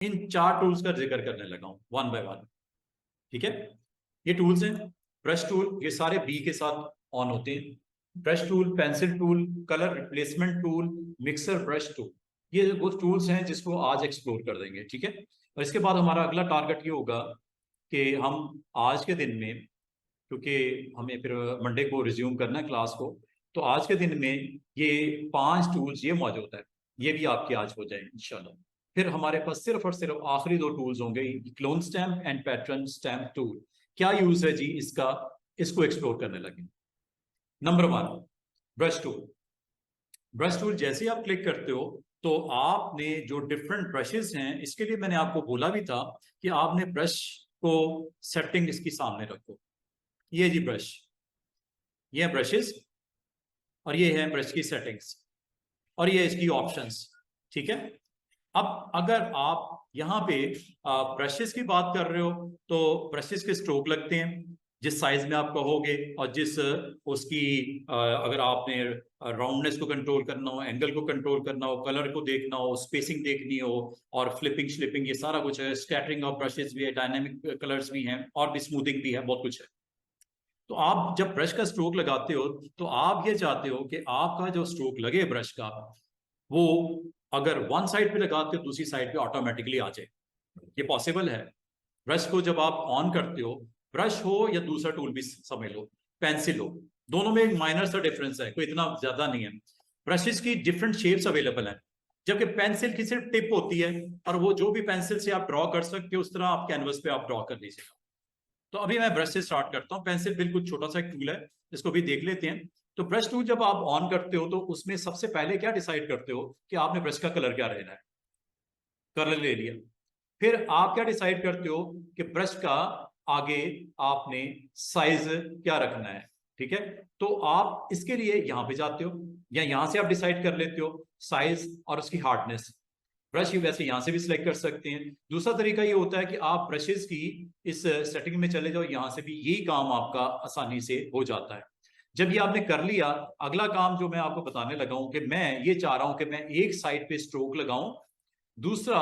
इन 4 tools का जिक्र करने लगा हूं वन बाय वन। ठीक है, ये टूल्स हैं। ब्रश टूल ये सारे बी के साथ ऑन होते हैं। Brush tool, pencil tool, colour replacement tool, mixer brush tool, ये वो टूल्स हैं जिसको आज एक्सप्लोर कर देंगे। ठीक है, और इसके बाद हमारा अगला टारगेट ये होगा कि हम आज के दिन में, क्योंकि हमें फिर मंडे को रिज्यूम करना है क्लास को, तो आज के दिन में ये 5 टूल्स ये मौजूद है, ये भी आपके आज हो जाए इंशाल्लाह। फिर हमारे पास सिर्फ और सिर्फ आखिरी 2 टूल्स होंगे, clone stamp and pattern stamp tool. क्या यूज है जी इसका, इसको एक्सप्लोर करने लगे। Number 1, brush tool. Brush tool जैसे आप क्लिक करते हो तो आपने जो डिफरेंट ब्रशेस हैं, इसके लिए मैंने आपको बोला भी था कि आपने ब्रश को सेटिंग इसकी सामने रखो। ये जी ब्रश, ये है ब्रशेस और ये है ब्रश की सेटिंग्स और ये इसकी ऑप्शंस। ठीक है, अब अगर आप यहाँ पे ब्रशेस की बात कर रहे हो तो ब्रशेस के स्ट्रोक लगते हैं जिस साइज में आप कहोगे, और जिस उसकी अगर आपने राउंडनेस को कंट्रोल करना हो, एंगल को कंट्रोल करना हो, कलर को देखना हो, स्पेसिंग देखनी हो, और फ्लिपिंग स्लिपिंग ये सारा कुछ है। स्कैटरिंग ऑफ ब्रशेस भी है, डायनेमिक कलर्स भी हैं, और भी स्मूथिंग भी है, बहुत कुछ है। तो आप जब ब्रश का स्ट्रोक लगाते हो तो आप ये चाहते हो कि आपका जो स्ट्रोक लगे ब्रश का, वो अगर वन साइड पे लगाते हो दूसरी साइड पे ऑटोमेटिकली आ जाए। ये पॉसिबल है। ब्रश को जब आप ऑन करते हो, ब्रश हो या दूसरा टूल भी समझ लो, पेंसिल हो, दोनों में एक माइनर सा डिफरेंस है, कोई इतना ज्यादा नहीं है। ब्रशेस की डिफरेंट शेप्स अवेलेबल हैं, जबकि पेंसिल की सिर्फ टिप होती है, और वो जो भी पेंसिल से आप ड्रॉ कर सकते हो उस तरह आप कैनवस पे आप ड्रॉ कर लीजिएगा। तो अभी मैं ब्रश से स्टार्ट करता हूँ। पेंसिल बिल्कुल छोटा सा एक टूल है, इसको भी देख लेते हैं। तो ब्रश टूल जब आप ऑन करते हो तो उसमें सबसे पहले क्या डिसाइड करते हो कि आपने ब्रश का कलर क्या रहना है। कलर ले लिया, फिर आप क्या डिसाइड करते हो कि ब्रश का आगे आपने साइज क्या रखना है। ठीक है, तो आप इसके लिए यहां पे जाते हो या यहां से आप डिसाइड कर लेते हो साइज और उसकी हार्डनेस। ब्रश वैसे यहां से भी सिलेक्ट कर सकते हैं। दूसरा तरीका ये होता है कि आप ब्रशेस की इस सेटिंग में चले जाओ, यहां से भी यही काम आपका आसानी से हो जाता है। जब ये आपने कर लिया, अगला काम जो मैं आपको बताने लगा हूं कि मैं ये चाह रहा हूं कि मैं एक साइड पे स्ट्रोक लगाऊं, दूसरा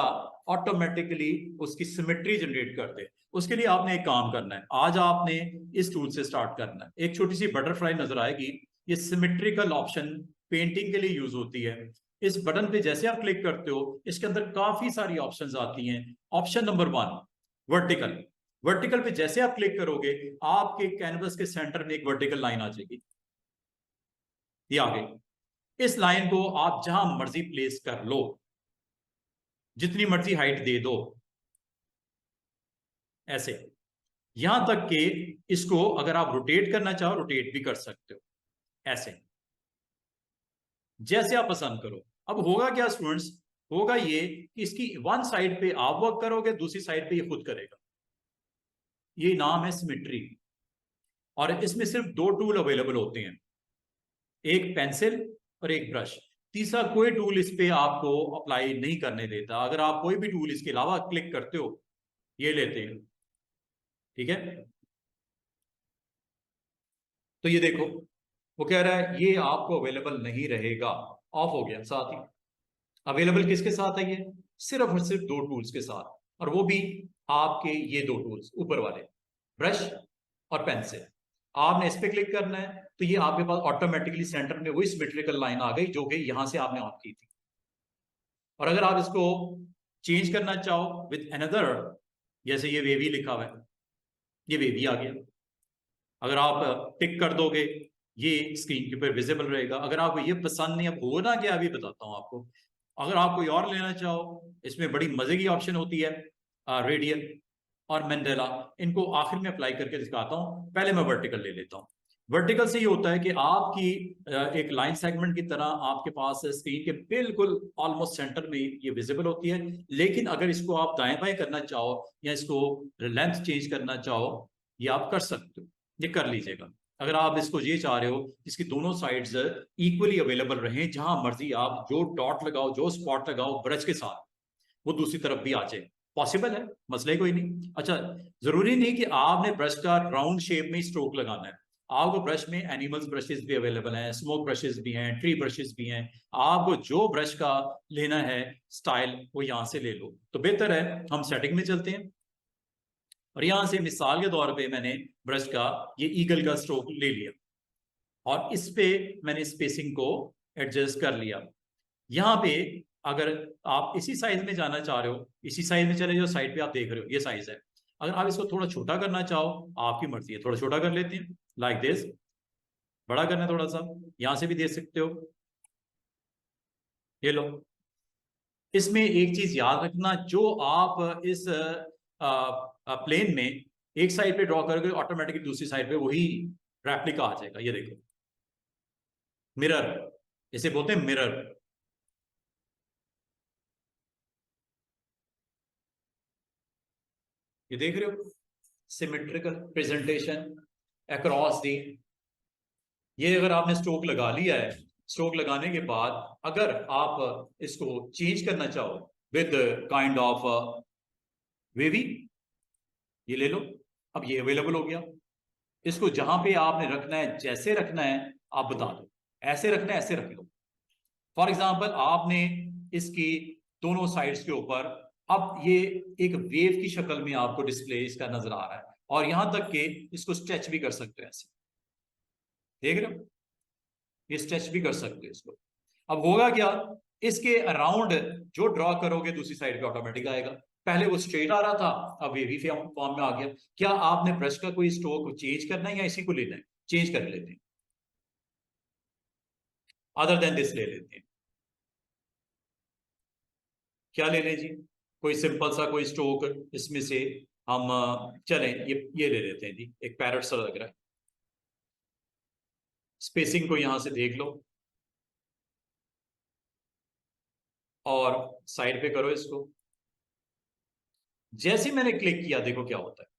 ऑटोमेटिकली उसकी सिमेट्री जनरेट कर दे। उसके लिए आपने एक काम करना है, आज आपने इस टूल से स्टार्ट करना है। एक छोटी सी बटरफ्लाई नजर आएगी, ये सिमेट्रिकल ऑप्शन पेंटिंग के लिए यूज होती है। इस बटन पे जैसे आप क्लिक करते हो, इसके अंदर काफी सारी ऑप्शंस आती हैं। Option number 1, vertical. वर्टिकल पे जैसे आप क्लिक करोगे, आपके कैनवस के सेंटर में एक वर्टिकल लाइन आ जाएगी, ये आ गई। इस लाइन को आप जहां मर्जी प्लेस कर लो, जितनी मर्जी हाइट दे दो, ऐसे, यहां तक कि इसको अगर आप रोटेट करना चाहो रोटेट भी कर सकते हो, ऐसे, जैसे आप पसंद करो। अब होगा क्या स्टूडेंट्स, होगा ये कि इसकी वन साइड पे आप वर्क करोगे, दूसरी साइड पे ये खुद करेगा। ये नाम है सिमेट्री, और इसमें सिर्फ 2 टूल अवेलेबल होते हैं, एक पेंसिल और एक ब्रश। तीसरा कोई टूल इस पे आपको अप्लाई नहीं करने देता। अगर आप कोई भी टूल इसके अलावा क्लिक करते हो, ये लेते हैं। ठीक है, तो ये देखो, वो कह रहा है ये आपको अवेलेबल नहीं रहेगा, ऑफ हो गया। साथ ही अवेलेबल किसके साथ है, ये सिर्फ और सिर्फ 2 टूल्स के साथ, और वो भी आपके ये 2 टूल्स ऊपर वाले, ब्रश और पेंसिल। आपने इस पे क्लिक करना है तो ये आपके पास ऑटोमेटिकली सेंटर में वही सिमेट्रिकल लाइन आ गई जो कि यहां से आपने ऑन की थी। और अगर आप इसको चेंज करना चाहो विद अनदर, जैसे ये वेवी लिखा हुआ है, ये वेवी आ गया। अगर आप टिक कर दोगे, ये स्क्रीन के ऊपर विजिबल रहेगा। अगर आपको ये पसंद नहीं, अब होना क्या अभी बताता हूं आपको। अगर आप कोई और लेना चाहो, इसमें बड़ी मजे की ऑप्शन होती है, रेडियल और मंडेला। इनको आखिर में अप्लाई करके दिखाता हूं, पहले मैं वर्टिकल ले लेता हूं। वर्टिकल से ये होता है कि आपकी एक लाइन सेगमेंट की तरह आपके पास स्क्रीन के बिल्कुल ऑलमोस्ट सेंटर में ये विजिबल होती है। लेकिन अगर इसको आप दाएं बाएं करना चाहो या इसको लेंथ चेंज करना चाहो, ये आप कर सकते हो, ये कर लीजिएगा। अगर आप इसको ये चाह रहे हो इसकी दोनों साइड्स इक्वली अवेलेबल रहें, जहां मर्जी आप जो डॉट लगाओ, जो स्पॉट लगाओ ब्रश के साथ, वो दूसरी तरफ भी आ जाए, पॉसिबल है, मसला ही कोई नहीं। अच्छा, जरूरी नहीं कि आपने ब्रश का राउंड शेप में स्ट्रोक लगाना है। आपको ब्रश में एनिमल्स ब्रशेस भी अवेलेबल हैं, स्मोक ब्रशेस भी हैं, ट्री ब्रशेस भी हैं। आपको जो ब्रश का लेना है स्टाइल वो यहाँ से ले लो। तो बेहतर है हम सेटिंग में चलते हैं, और यहां से मिसाल के तौर पे मैंने ब्रश का ये ईगल का स्ट्रोक ले लिया और इस पे मैंने स्पेसिंग को एडजस्ट कर लिया। यहाँ पे अगर आप इसी साइज में जाना चाह रहे हो, इसी साइज में चले जो साइड पे आप देख रहे हो ये साइज है। अगर आप इसको थोड़ा छोटा करना चाहो आपकी मर्जी है, थोड़ा छोटा कर लेते हैं लाइक दिस। बड़ा करना है थोड़ा सा, यहां से भी दे सकते हो, ये लो। इसमें एक चीज याद रखना, जो आप इस प्लेन में एक साइड पे ड्रॉ करोगे ऑटोमेटिकली दूसरी साइड पे वही रेप्लिका आ जाएगा। ये देखो मिरर, इसे बोलते हैं मिरर। ये देख रहे हो सिमेट्रिकल प्रेजेंटेशन अक्रॉस दी। ये अगर आपने स्ट्रोक लगा लिया है, स्ट्रोक लगाने के बाद अगर आप इसको चेंज करना चाहो विद काइंड ऑफ वेवी, ये ले लो। अब ये अवेलेबल हो गया। इसको जहां पे आपने रखना है, जैसे रखना है आप बता दो, ऐसे रखना है ऐसे रख लो। फॉर एग्जाम्पल आपने इसकी दोनों साइड्स के ऊपर, अब ये एक वेव की शक्ल में आपको डिस्प्ले इसका नजर आ रहा है, और यहां तक के इसको स्ट्रेच भी कर सकते हो ऐसे, देख रहे हो, ये स्ट्रेच भी कर सकते हो इसको। अब होगा क्या, इसके अराउंड जो ड्रॉ करोगे दूसरी साइड पे ऑटोमेटिक आएगा। पहले वो स्ट्रेट आ रहा था, अब वेवी फॉर्म में आ गया। क्या आपने ब्रश का कोई स्ट्रोक चेंज करना है या इसी को लेना है? चेंज कर लेते हैं, अदर देन दिस ले लेते हैं। क्या ले लें जी? कोई सिंपल सा कोई स्ट्रोक इसमें से हम चलें, ये ले लेते हैं जी, एक पैरट सा लग रहा है। स्पेसिंग को यहां से देख लो और साइड पे करो इसको। जैसे मैंने क्लिक किया देखो क्या होता है,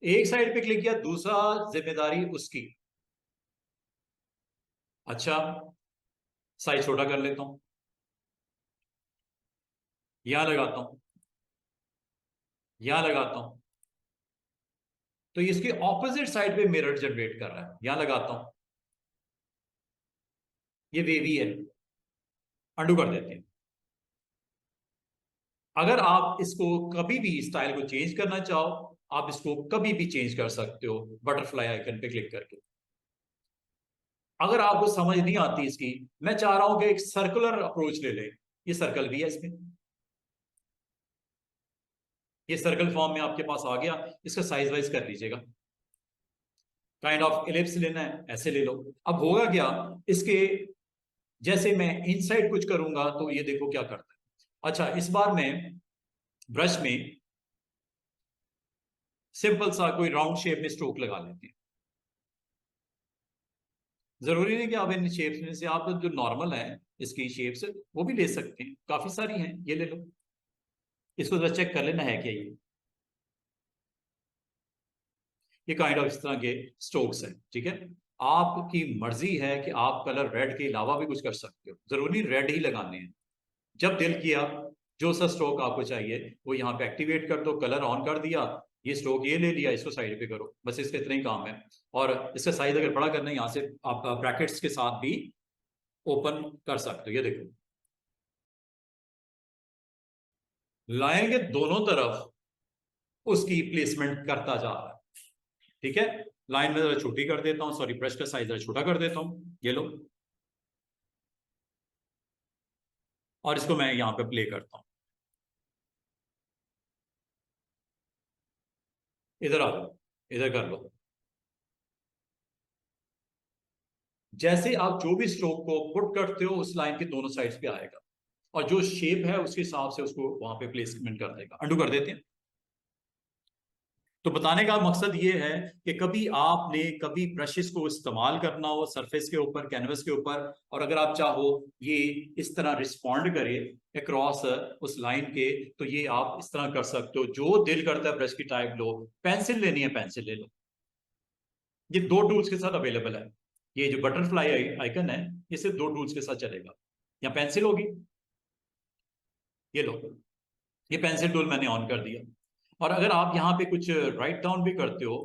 एक साइड पे क्लिक किया, दूसरा जिम्मेदारी उसकी। अच्छा, साइज छोटा कर लेता हूं, यहां लगाता हूं, यहां लगाता हूं, तो इसके ऑपोजिट साइड पे मिरर जनरेट कर रहा है। यहां लगाता हूं, ये वेवी है, अंडू कर देते हैं। अगर आप इसको कभी भी स्टाइल को चेंज करना चाहो, आप इसको कभी भी चेंज कर सकते हो बटरफ्लाई आइकन पे क्लिक करके। अगर आपको समझ नहीं आती इसकी, मैं चाह रहा हूं कि एक सर्कुलर अप्रोच ले लें, ये सर्कल भी है इसमें, ये सर्कल फॉर्म में आपके पास आ गया। इसका साइज वाइज कर लीजिएगा, काइंड ऑफ एलिप्स लेना है ऐसे ले लो। अब होगा क्या, इसके जैसे मैं इनसाइड कुछ करूंगा तो ये देखो क्या करता है। अच्छा, इस बार मैं ब्रश में सिंपल सा कोई राउंड शेप में स्ट्रोक लगा लेते हैं। जरूरी नहीं कि आप इन शेप्स में से, आप जो नॉर्मल है इसकी शेप्स वो भी ले सकते हैं, काफी सारी हैं, ये ले लो। इसको जरा चेक कर लेना है क्या ये काइंड ऑफ इस तरह के स्ट्रोक्स हैं, ठीक है। आपकी मर्जी है कि आप कलर रेड के अलावा भी कुछ कर सकते हो, जरूरी रेड ही लगाने हैं। जब दिल किया जो सा स्ट्रोक आपको चाहिए वो यहाँ पे एक्टिवेट कर दो, कलर ऑन कर दिया, ये स्ट्रोक ये ले लिया, इसको साइड पे करो, बस इसका इतना ही काम है। और इसका साइज अगर बड़ा करना है यहाँ से आप ब्रैकेट्स के साथ भी ओपन कर सकते हो। ये देखो लाएंगे दोनों तरफ, उसकी प्लेसमेंट करता जा रहा है, ठीक है। लाइन में जरा छोटी कर देता हूँ, सॉरी ब्रश का साइज जरा छोटा कर देता हूँ, ये लो। और इसको मैं यहाँ पे प्ले करता हूँ, इधर आ लो, इधर कर लो। जैसे आप जो भी स्ट्रोक को पुट करते हो उस लाइन के दोनों साइड्स पे आएगा, और जो शेप है उसके हिसाब से उसको वहां पे प्लेसमेंट कर देगा। अंडू कर देते हैं। तो बताने का मकसद ये है कि कभी आपने कभी ब्रशेस को इस्तेमाल करना हो सरफेस के ऊपर, कैनवस के ऊपर, और अगर आप चाहो ये इस तरह रिस्पॉन्ड करे अक्रॉस उस लाइन के, तो ये आप इस तरह कर सकते हो। जो दिल करता है ब्रश की टाइप लो, पेंसिल लेनी है पेंसिल ले लो। ये दो टूल्स के साथ अवेलेबल है। ये जो बटरफ्लाई आइकन है ये सिर्फ दो टूल्स के साथ चलेगा। या पेंसिल होगी, ये लो, ये पेंसिल टूल मैंने ऑन कर दिया। और अगर आप यहाँ पे कुछ राइट डाउन भी करते हो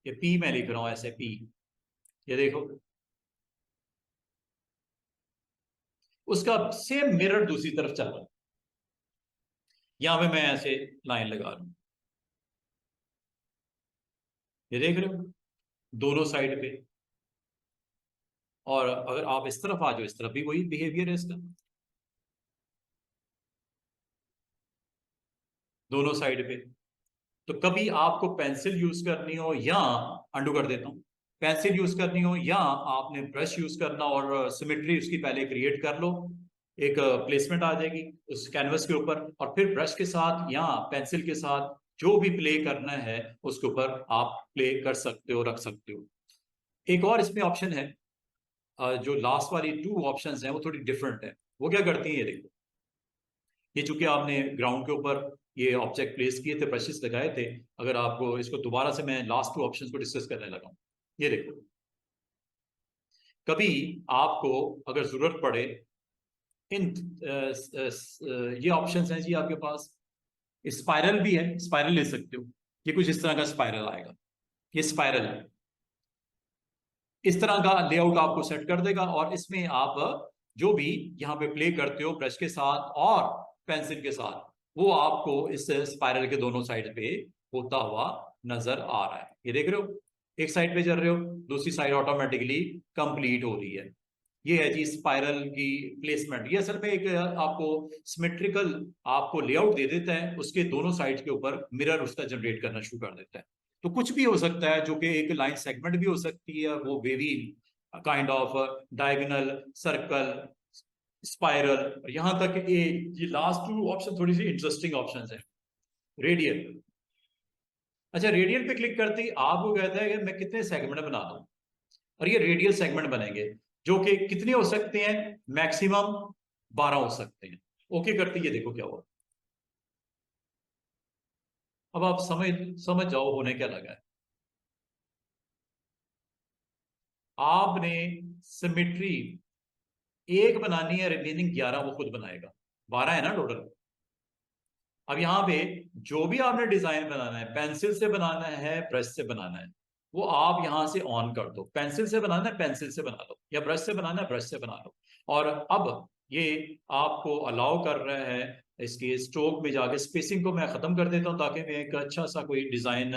ये पी मैं लिख रहा हूं ऐसे पी, ये देखो उसका सेम मिरर दूसरी तरफ चल रहा है। यहां पे मैं ऐसे लाइन लगा रहा हूं, ये देख रहे हो दोनों साइड पे। और अगर आप इस तरफ आ जाओ, इस तरफ भी वही बिहेवियर है इसका, दोनों साइड पे। तो कभी आपको पेंसिल यूज करनी हो या अंडू कर देता हूं, पेंसिल यूज करनी हो या आपने ब्रश यूज करना और सिमेट्री उसकी पहले क्रिएट कर लो, एक प्लेसमेंट आ जाएगी उस कैनवस के ऊपर, और फिर ब्रश के साथ या पेंसिल के साथ जो भी प्ले करना है उसके ऊपर आप प्ले कर सकते हो, रख सकते हो। एक और इसमें ऑप्शन है, जो लास्ट वाली टू ऑप्शंस हैं वो थोड़ी डिफरेंट है। वो क्या करती है, ये देखो, ये चूंकि आपने ग्राउंड के ऊपर ये ऑब्जेक्ट प्लेस किए थे, ब्रशेस लगाए थे, अगर आपको इसको दोबारा से मैं लास्ट टू ऑप्शंस को डिस्कस करने लगा हूं, ये देखो, कभी आपको अगर जरूरत पड़े इन ये ऑप्शंस हैं जी आपके पास, स्पाइरल भी है, स्पाइरल ले सकते हो, ये कुछ इस तरह का स्पाइरल आएगा, ये स्पाइरल है, इस तरह का लेआउट आपको सेट कर देगा, और इसमें आप जो भी यहाँ पे प्ले करते हो ब्रश के साथ और पेंसिल के साथ, वो आपको इस स्पाइरल के दोनों साइड पे होता हुआ नजर आ रहा है। ये देख रहे हो, एक साइड पे चल रहे हो, दूसरी साइड ऑटोमेटिकली कंप्लीट हो रही है। ये है जी स्पाइरल की प्लेसमेंट। ये असल में एक आपको सिमेट्रिकल आपको लेआउट दे देता है, उसके दोनों साइड के ऊपर मिरर उसका जनरेट करना शुरू कर देता है। तो कुछ भी हो सकता है, जो कि एक लाइन सेगमेंट भी हो सकती है, वो wavy kind of diagonal, circle, spiral, यहां तक ये लास्ट टू ऑप्शन थोड़ी सी इंटरेस्टिंग ऑप्शन है। रेडियल, अच्छा रेडियल पे क्लिक करते ही आपको कहता है कि मैं कितने सेगमेंट बना दूं, और ये रेडियल सेगमेंट बनेंगे, जो कि कितने हो सकते हैं, मैक्सिमम 12 हो सकते हैं। ओके करते ये देखो क्या हुआ। अब आप समझ समझ जाओ होने क्या लगा है। आपने सिमेट्री एक बनानी है, रिमेनिंग 11 वो खुद बनाएगा, 12 है ना टोटल। अब यहाँ पे जो भी आपने डिजाइन बनाना है, पेंसिल से बनाना है, ब्रश से बनाना है, वो आप यहां से ऑन कर दो। पेंसिल से बनाना है पेंसिल से बना लो, या ब्रश से बनाना है ब्रश से बना लो। और अब ये आपको अलाउ कर रहा है, इसके स्ट्रोक में जाके स्पेसिंग को मैं खत्म कर देता हूँ, ताकि मैं एक अच्छा सा कोई डिजाइन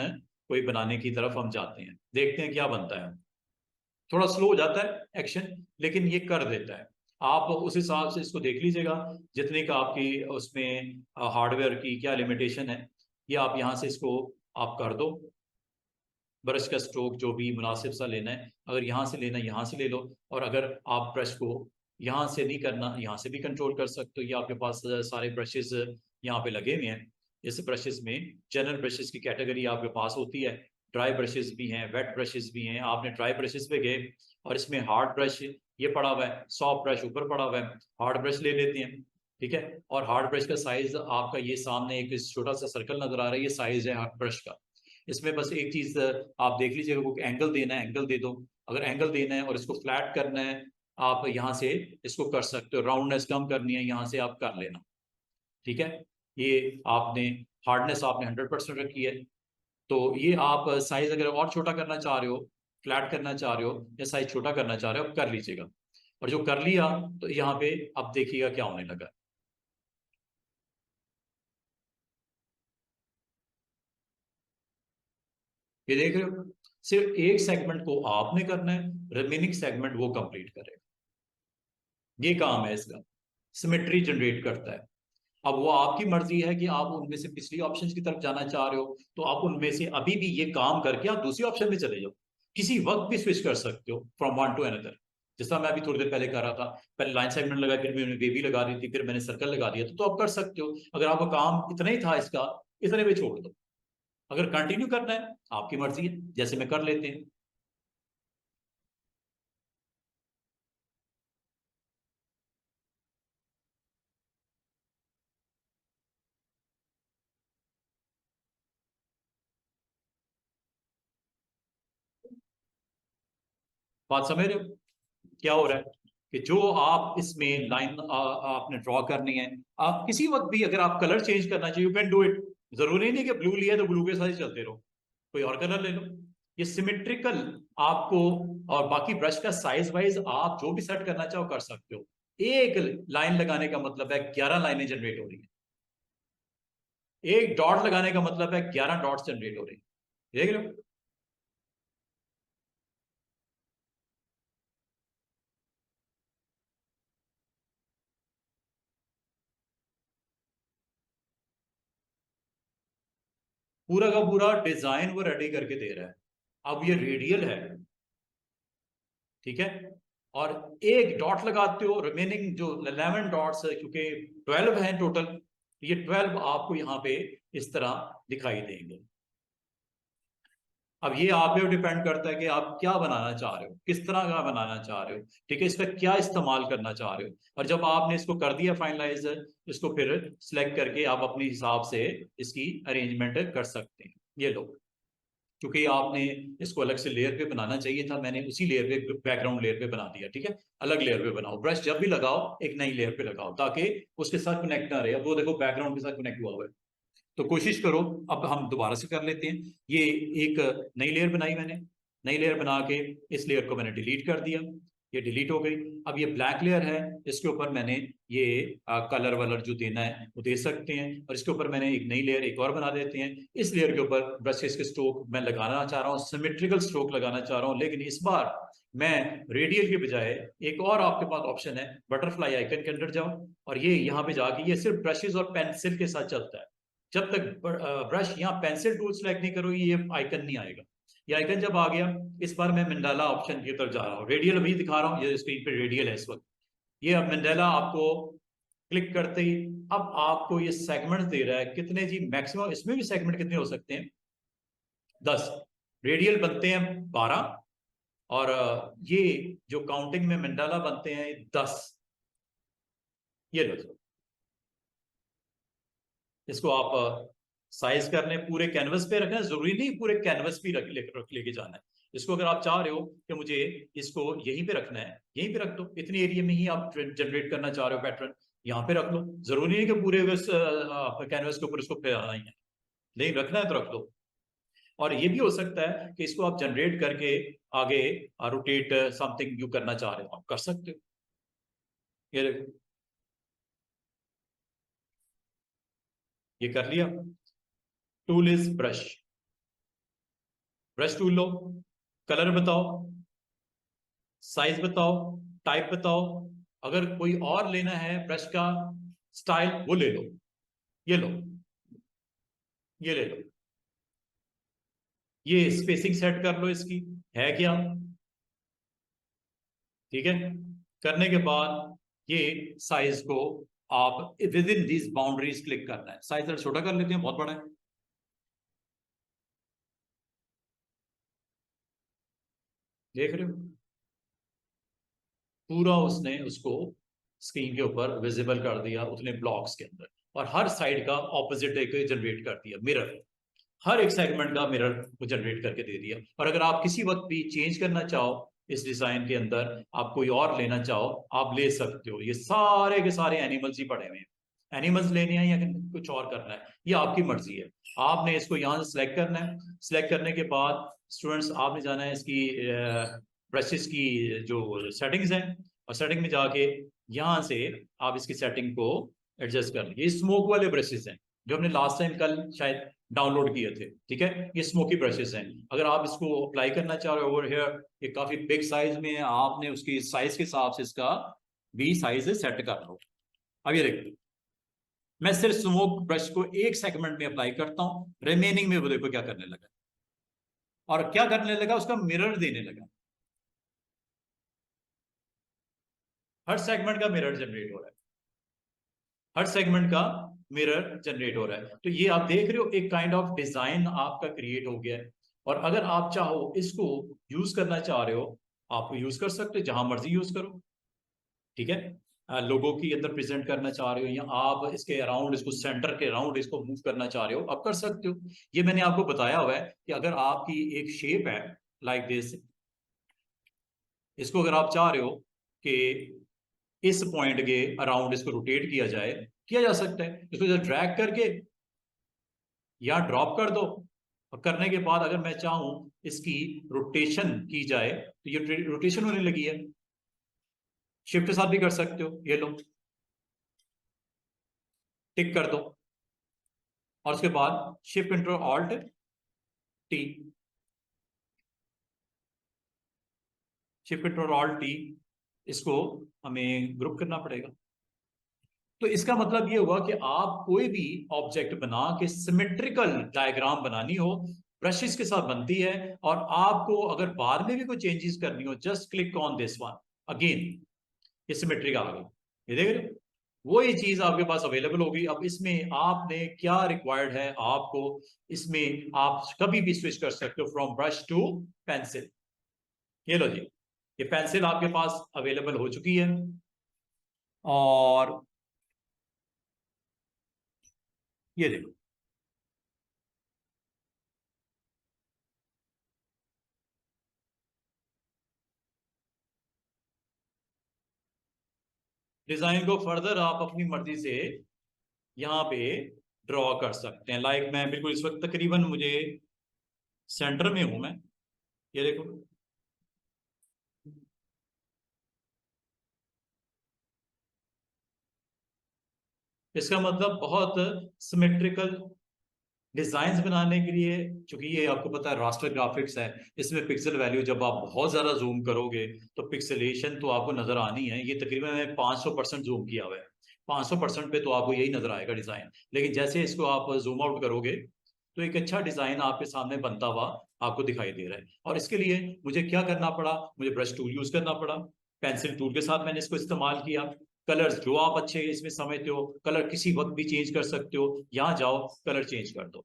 कोई बनाने की तरफ हम जाते हैं, देखते हैं क्या बनता है। थोड़ा स्लो हो जाता है एक्शन, लेकिन ये कर देता है। आप उस हिसाब से इसको देख लीजिएगा, जितने का आपकी उसमें हार्डवेयर की क्या लिमिटेशन है, ये आप यहाँ से इसको आप कर दो। ब्रश का स्ट्रोक जो भी मुनासिब सा लेना है, अगर यहाँ से लेना है यहाँ से ले लो, और अगर आप ब्रश को यहाँ से नहीं करना, यहाँ से भी कंट्रोल कर सकते हो। ये आपके पास सारे ब्रशेस यहाँ पे लगे हुए हैं। इस ब्रशेस में जनरल ब्रशेस की कैटेगरी आपके पास होती है, ड्राई ब्रशेस भी हैं, वेट ब्रशेस भी हैं। आपने ड्राई ब्रशेस पे गए और इसमें हार्ड ब्रश ये पड़ा हुआ है, सॉफ्ट ब्रश ऊपर पड़ा हुआ है, हार्ड ब्रश ले लेते हैं, ठीक है। और हार्ड ब्रश का साइज आपका ये सामने एक छोटा सा सर्कल नजर आ रहा है, ये साइज है हार्ड ब्रश का। इसमें बस एक चीज आप देख लीजिएगा, वो एंगल देना है, एंगल दे दो। अगर एंगल देना है और इसको फ्लैट करना है, आप यहाँ से इसको कर सकते हो, राउंडनेस कम करनी है यहाँ से आप कर लेना, ठीक है। ये आपने हार्डनेस आपने 100% रखी है। तो ये आप साइज अगर और छोटा करना चाह रहे हो, फ्लैट करना चाह रहे हो, या साइज छोटा करना चाह रहे हो, कर लीजिएगा। और जो कर लिया, तो यहाँ पे अब देखिएगा क्या होने लगा। ये देख रहे हो, सिर्फ एक सेगमेंट को आपने करना है, रिमेनिंग सेगमेंट वो कंप्लीट करेगा। ये काम है इसका, सिमेट्री जनरेट करता है। अब वो आपकी मर्जी है कि आप उनमें से पिछली ऑप्शन की तरफ जाना चाह रहे हो, तो आप उनमें से अभी भी ये काम करके आप दूसरी ऑप्शन में चले जाओ, किसी वक्त भी स्विच कर सकते हो फ्रॉम वन टू अनदर। जिस तरह मैं अभी थोड़ी देर पहले कर रहा था, पहले लाइन सेगमेंट लगा, फिर मैंने बेबी लगा दी थी, फिर मैंने सर्कल लगा दिया, तो आप कर सकते हो। अगर आपका काम इतना ही था इसका, इतने में छोड़ दो। अगर कंटिन्यू करना है, आपकी मर्जी है, जैसे मैं कर लेते हैं। बात समझ रहे हो क्या हो रहा है, कि जो आप इसमें लाइन आपने ड्रॉ करनी है, आप किसी वक्त भी अगर आप कलर चेंज करना चाहिए, यू कैन डू इट। जरूरी नहीं कि ब्लू लिया तो ब्लू के साथ ही चलते रहो, कोई और कलर ले लो। ये सिमेट्रिकल आपको, और बाकी ब्रश का साइज वाइज आप जो भी सेट करना चाहो कर सकते हो। एक लाइन लगाने का मतलब है 11 लाइनें जनरेट हो रही है, एक डॉट लगाने का मतलब है 11 डॉट्स जनरेट हो रही है। देख रहे हो? पूरा का पूरा डिजाइन वो रेडी करके दे रहा है। अब ये रेडियल है, ठीक है, और एक डॉट लगाते हो, रिमेनिंग जो 11 डॉट्स है, क्योंकि 12 है टोटल, ये 12 आपको यहाँ पे इस तरह दिखाई देंगे। अब ये आप पे डिपेंड करता है कि आप क्या बनाना चाह रहे हो, किस तरह का बनाना चाह रहे हो, ठीक है, इसका क्या इस्तेमाल करना चाह रहे हो। और जब आपने इसको कर दिया फाइनलाइज, इसको फिर सिलेक्ट करके आप अपने हिसाब से इसकी अरेंजमेंट कर सकते हैं। ये लो, क्योंकि आपने इसको अलग से लेयर पे बनाना चाहिए था, मैंने उसी लेयर पे, बैकग्राउंड लेयर पे बना दिया, ठीक है। अलग लेयर पे बनाओ, ब्रश जब भी लगाओ एक नई लेयर पे लगाओ, ताकि उसके साथ कनेक्ट ना रहे। अब वो देखो बैकग्राउंड के साथ कनेक्ट हुआ हुआ है, तो कोशिश करो। अब हम दोबारा से कर लेते हैं। ये एक नई लेयर बनाई मैंने, नई लेयर बना के इस लेयर को मैंने डिलीट कर दिया, ये डिलीट हो गई। अब ये ब्लैक लेयर है, इसके ऊपर मैंने ये कलर वलर जो देना है वो दे सकते हैं, और इसके ऊपर मैंने एक नई लेयर एक और बना देते हैं। इस लेयर के ऊपर ब्रशेस के स्ट्रोक मैं लगाना चाह रहा हूँ, सिमेट्रिकल स्ट्रोक लगाना चाह रहा हूँ, लेकिन इस बार मैं रेडियल के बजाय एक और आपके पास ऑप्शन है, बटरफ्लाई आइकन के अंदर जाओ, और ये यहाँ पे जाके ये सिर्फ ब्रशेज और पेंसिल के साथ चलता है। जब तक ब्रश यहाँ पेंसिल टूल सेलेक्ट नहीं करोगे ये आइकन नहीं आएगा। ये आइकन जब आ गया, इस बार मैं मंडाला ऑप्शन की तरफ जा रहा हूँ, रेडियल अभी दिखा रहा हूँ, ये स्क्रीन पे रेडियल है इस वक्त। ये अब मंडाला आपको क्लिक करते ही अब आपको ये सेगमेंट दे रहा है, कितने जी मैक्सिमम, इसमें भी सेगमेंट कितने हो सकते हैं, 10। रेडियल बनते हैं 12, और ये जो काउंटिंग में मंडाला बनते हैं 10। ये लो, इसको आप साइज करने पूरे कैनवस पे रखना है, जरूरी नहीं पूरे कैनवस भी लेके जाना है। इसको अगर आप चाह रहे हो कि मुझे इसको यहीं पे रखना है, यहीं पे रख दो, इतनी एरिया में ही आप जनरेट करना चाह रहे हो पैटर्न, यहाँ पे रख लो। जरूरी नहीं कि पूरे कैनवस के ऊपर इसको फैलाना ही है, नहीं रखना है तो रख दो। और ये भी हो सकता है कि इसको आप जनरेट करके आगे रोटेट समथिंग यू करना चाह रहे हो, आप कर सकते हो। ये देखो, ये कर लिया। Tool is brush, brush tool low, colour बताओ, साइज बताओ, टाइप बताओ, अगर कोई और लेना है ब्रश का स्टाइल वो ले लो, ये लो, ये ले लो, ये स्पेसिंग सेट कर लो इसकी, है क्या, ठीक है। करने के बाद ये साइज को आप with in these boundaries click करना है। साइज थोड़ा छोटा कर लेते हैं, बहुत बड़ा है, देख रहे हो, पूरा उसने उसको स्क्रीन के ऊपर विजिबल कर दिया उतने ब्लॉक्स के अंदर, और हर साइड का ऑपोजिट एक जनरेट कर दिया मिरर, हर एक सेगमेंट का मिरर को जनरेट करके दे दिया। और अगर आप किसी वक्त भी चेंज करना चाहो इस डिजाइन के अंदर, आप कोई और लेना चाहो आप ले सकते हो। ये सारे के सारे एनिमल्स ही पड़े हुए हैं, एनिमल्स लेने हैं या कुछ और करना है ये आपकी मर्जी है। आपने इसको यहाँ से सिलेक्ट करना है, सिलेक्ट करने के बाद स्टूडेंट्स आपने जाना है इसकी ब्रशेस की जो सेटिंग्स हैं, और सेटिंग में जाके यहाँ से आप इसकी सेटिंग को एडजस्ट कर लीजिए। ये स्मोक वाले ब्रशेस हैं जो हमने लास्ट टाइम कल शायद डाउनलोड किए थे, ठीक है, ये स्मोकी ब्रशेस हैं। अगर आप इसको अप्लाई करना चाह रहे हो ओवर हेयर, ये काफी बिग साइज में है, आपने उसकी साइज के हिसाब से इसका भी साइज सेट कर लो। अब ये देखो, मैं सिर्फ स्मोक ब्रश को एक सेगमेंट में अप्लाई करता हूँ, रिमेनिंग में वो देखो क्या करने लगा, और क्या करने लगा, उसका मिरर देने लगा, हर सेगमेंट का मिरर जनरेट हो रहा है, हर सेगमेंट का मिरर जनरेट हो रहा है। तो ये आप देख रहे हो एक काइंड ऑफ डिजाइन आपका क्रिएट हो गया है। और अगर आप चाहो इसको यूज करना चाह रहे हो, आप यूज कर सकते हो, जहां मर्जी यूज करो, ठीक है। लोगों की अंदर प्रेजेंट करना चाह रहे हो, या आप इसके अराउंड, इसको सेंटर के अराउंड इसको मूव करना चाह रहे हो, आप कर सकते हो। ये मैंने आपको बताया हुआ है कि अगर आपकी एक शेप है लाइक दिस, इसको अगर आप चाह रहे हो कि इस पॉइंट के अराउंड इसको रोटेट किया जाए, किया जा सकता है। इसको ड्रैग करके या ड्रॉप कर दो, और करने के बाद अगर मैं चाहूं इसकी रोटेशन की जाए तो ये रोटेशन होने लगी है। शिफ्ट के साथ भी कर सकते हो, ये लो टिक कर दो, और उसके बाद shift control alt T, shift control alt T, इसको हमें ग्रुप करना पड़ेगा। तो इसका मतलब ये हुआ कि आप कोई भी ऑब्जेक्ट बना के सिमेट्रिकल डायग्राम बनानी हो, ब्रशेस के साथ बनती है। और आपको अगर बाद में भी कोई चेंजेस करनी हो, just click on this one again, ये सिमेट्रिक आ गई, ये देख रहे हो, वो ये चीज आपके पास अवेलेबल होगी। अब इसमें आपने क्या रिक्वायर्ड है आपको, इसमें आप कभी भी स्विच कर सकते हो फ्रॉम ब्रश टू पेंसिल। ये लो जी, ये पेंसिल आपके पास अवेलेबल हो चुकी है। और ये देखो, डिजाइन को फर्दर आप अपनी मर्जी से यहाँ पे ड्रॉ कर सकते हैं। लाइक मैं बिल्कुल इस वक्त तकरीबन मुझे सेंटर में हूं मैं, ये देखो। इसका मतलब बहुत सिमेट्रिकल डिजाइन बनाने के लिए, क्योंकि ये आपको पता है रास्टर ग्राफिक्स है, इसमें पिक्सल वैल्यू जब आप बहुत ज्यादा जूम करोगे तो पिक्सलेशन तो आपको नजर आनी है। ये तकरीबन मैंने 500% जूम किया हुआ है, 500% पे तो आपको यही नजर आएगा डिजाइन। लेकिन जैसे इसको आप जूम आउट करोगे तो एक अच्छा डिजाइन आपके सामने बनता हुआ आपको दिखाई दे रहा है। और इसके लिए मुझे क्या करना पड़ा, मुझे ब्रश टूल यूज करना पड़ा, पेंसिल टूल के साथ मैंने इसको इस्तेमाल किया। कलर्स जो आप अच्छे इसमें समझते हो, कलर किसी वक्त भी चेंज कर सकते हो, यहाँ जाओ कलर चेंज कर दो,